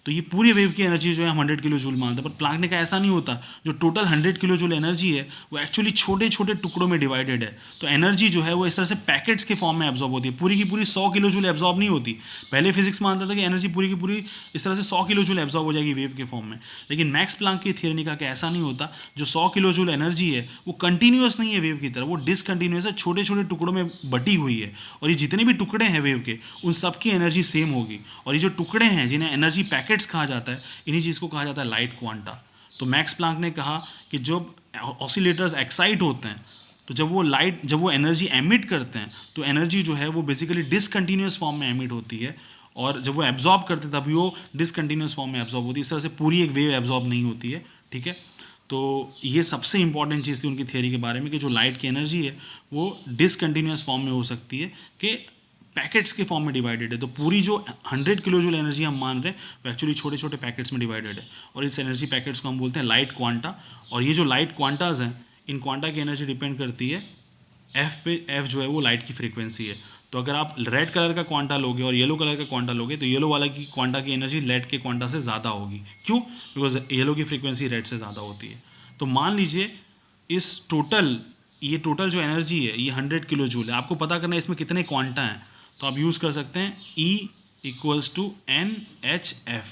तो ये पूरी वेव की एनर्जी जो है हम 100 किलो जूल मानते हैं, पर प्लांक ने कहा ऐसा नहीं होता, जो टोटल 100 किलो जूल एनर्जी है वो एक्चुअली छोटे छोटे टुकड़ों में डिवाइडेड है। तो एनर्जी जो है वो इस तरह से पैकेट्स के फॉर्म में एब्जॉर्ब होती है, पूरी की पूरी 100 किलो जूल एब्जॉर्ब नहीं होती। पहले फिजिक्स मानता था कि एनर्जी पूरी की पूरी इस तरह से 100 किलो जूल एब्जॉर्ब हो जाएगी वेव के फॉर्म में, लेकिन मैक्स प्लांक की थियरी ने कहा कि ऐसा नहीं होता। जो 100 किलो जूल एनर्जी है वो कंटिन्यूस नहीं है वेव की तरह, वो डिसकंटिन्यूस है, छोटे छोटे टुकड़ों में बटी हुई है। और ये जितने भी टुकड़े हैं वेव के उन सब की एनर्जी सेम होगी। और ये जो टुकड़े हैं जिन्हें एनर्जी पैकेट्स कहा जाता है, इन्हीं चीज़ को कहा जाता है लाइट क्वांटा। तो मैक्स प्लांक ने कहा कि जब ऑसिलेटर्स एक्साइट होते हैं, तो जब वो एनर्जी एमिट करते हैं, तो एनर्जी जो है वो बेसिकली डिसकंटिन्यूस फॉर्म में एमिट होती है, और जब वो एब्जॉर्ब करते हैं तभी वो डिसकंटिन्यूस फॉर्म में एब्जॉर्ब होती है। इस तरह से पूरी एक वेव एब्जॉर्ब नहीं होती है, ठीक है। तो ये सबसे इंपॉर्टेंट चीज़ थी उनकी थियरी के बारे में कि जो लाइट की एनर्जी है वो डिसकंटिन्यूस फॉर्म में हो सकती है, कि पैकेट्स के फॉर्म में डिवाइडेड है। तो पूरी जो 100 किलो जूल एनर्जी हम मान रहे हैं वो एक्चुअली छोटे छोटे पैकेट्स में डिवाइडेड है, और इस एनर्जी पैकेट्स को हम बोलते हैं लाइट क्वांटा। और ये जो लाइट क्वांटाज हैं, इन क्वांटा की एनर्जी डिपेंड करती है एफ पे। एफ जो है वो लाइट की फ्रीक्वेंसी है। तो अगर आप रेड कलर का क्वांटा लोगे और येलो कलर का क्वांटा लोगे, तो येलो वाला की क्वांटा की एनर्जी रेड के क्वांटा से ज़्यादा होगी। क्यों? बिकॉज येलो की फ्रीक्वेंसी रेड से ज़्यादा होती है। तो मान लीजिए ये टोटल जो एनर्जी है ये 100 किलो जूल है। आपको पता करना है इसमें कितने क्वांटा हैं, तो आप यूज़ कर सकते हैं E = NHF।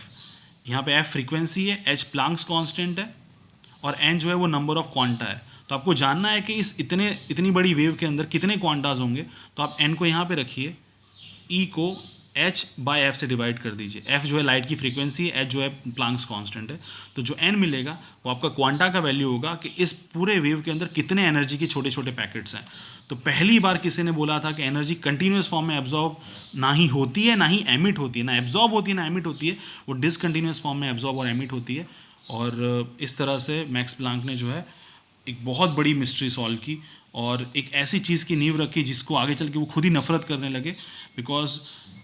यहाँ पे F फ्रीक्वेंसी है, H प्लांक्स कांस्टेंट है, और N जो है वो नंबर ऑफ क्वांटा है। तो आपको जानना है कि इतनी बड़ी वेव के अंदर कितने क्वांटाज होंगे, तो आप N को यहाँ पे रखिए, E को H/F से डिवाइड कर दीजिए। F जो है लाइट की फ्रीक्वेंसी है, H जो है प्लांक्स कांस्टेंट है। तो जो N मिलेगा वो आपका क्वांटा का वैल्यू होगा कि इस पूरे वेव के अंदर कितने एनर्जी के छोटे छोटे पैकेट्स हैं। तो पहली बार किसी ने बोला था कि एनर्जी कंटिन्यूस फॉर्म में एब्जॉर्ब ना ही होती है ना ही एमिट होती है, ना एब्जॉर्ब होती है ना एमिट होती है, वो डिसकंटिन्यूस फॉर्म में एब्जॉर्ब और एमिट होती है। और इस तरह से मैक्स प्लांक ने जो है एक बहुत बड़ी मिस्ट्री सॉल्व की, और एक ऐसी चीज़ की नींव रखी जिसको आगे चल के वो खुद ही नफरत करने लगे। बिकॉज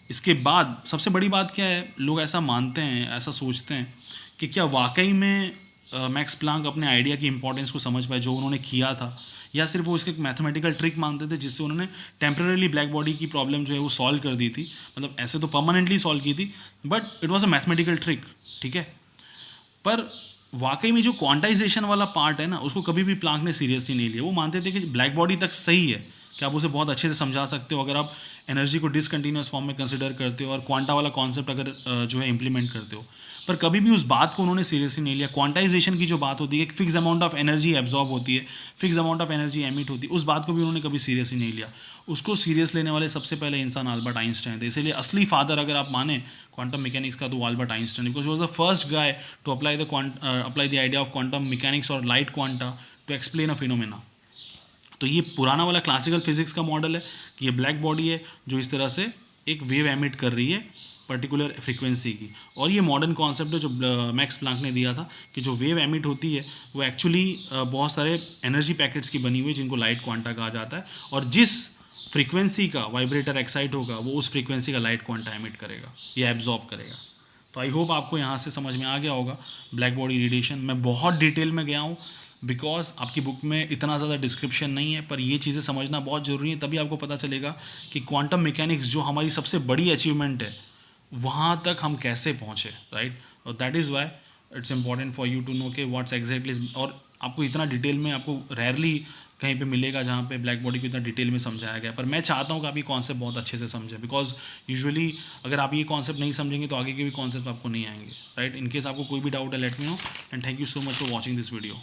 इसके बाद सबसे बड़ी बात क्या है, लोग ऐसा मानते हैं, ऐसा सोचते हैं कि क्या वाकई में मैक्स प्लांक अपने आइडिया की इंपॉर्टेंस को समझ पाए जो उन्होंने किया था, या सिर्फ वो इसके मैथमेटिकल ट्रिक मानते थे जिससे उन्होंने टेम्परेली ब्लैक बॉडी की प्रॉब्लम जो है वो सॉल्व कर दी थी। मतलब ऐसे तो परमानेंटली सॉल्व की थी, but it was a mathematical trick, ठीक है। पर वाकई में जो क्वांटाइजेशन वाला पार्ट है ना, उसको कभी भी प्लांक ने सीरियसली नहीं लिया। वो मानते थे कि ब्लैक बॉडी तक सही है कि आप उसे बहुत अच्छे से समझा सकते हो अगर आप एनर्जी को डिसकंटिन्यूस फॉर्म में कंसिडर करते हो और क्वांटा वाला कॉन्सेप्ट अगर जो है इंप्लीमेंट करते हो। पर कभी भी उस बात को उन्होंने सीरियसली नहीं लिया। क्वांटाइजेशन की जो बात होती है, एक fix amount of energy absorb होती है, fix amount of energy emit होती है, उस बात को भी उन्होंने कभी सीरियसली नहीं लिया। उसको सीरियस लेने वाले सबसे पहले इंसान अल्बर्ट आइंस्टाइन थे। इसीलिए असली फादर अगर आप माने क्वांटम मैकेनिक्स का, तो Albert Einstein, because was the first guy to apply the idea of quantum mechanics और light quanta to explain a phenomena. तो ये पुराना वाला क्लासिकल फिजिक्स का मॉडल है कि ये ब्लैक बॉडी है जो इस तरह से एक वेव एमिट कर रही है पर्टिकुलर फ्रीक्वेंसी की, और ये मॉडर्न कॉन्सेप्ट है जो मैक्स प्लांक ने दिया था कि जो वेव एमिट होती है वो एक्चुअली बहुत सारे एनर्जी पैकेट्स की बनी हुई है जिनको लाइट क्वांटा कहा जाता है, और जिस फ्रीक्वेंसी का वाइब्रेटर एक्साइट होगा वो उस फ्रीक्वेंसी का लाइट क्वांटा एमिट करेगा या एब्जॉर्ब करेगा। तो आई होप आपको यहाँ से समझ में आ गया होगा ब्लैक बॉडी रेडिएशन। मैं बहुत डिटेल में गया हूँ बिकॉज आपकी बुक में इतना ज़्यादा डिस्क्रिप्शन नहीं है, पर ये चीज़ें समझना बहुत ज़रूरी है, तभी आपको पता चलेगा कि क्वांटम मैकेनिक्स जो हमारी सबसे बड़ी अचीवमेंट है वहाँ तक हम कैसे पहुँचे, राइट। और that is why it's important for you to know के व्हाट्स एग्जैक्टली। और आपको इतना डिटेल में आपको रेयरली कहीं पे मिलेगा जहाँ पे ब्लैक बॉडी को इतना डिटेल में समझाया गया, पर मैं चाहता हूँ कि आप ये कॉन्सेप्ट बहुत अच्छे से समझें, बिकॉज यूजुअली अगर आप ये कॉन्सेप्ट नहीं समझेंगे तो आगे के भी कॉन्सेप्ट आपको नहीं आएंगे, राइट। इन केस आपको कोई भी डाउट है, let me know, and thank you so much for watching this video.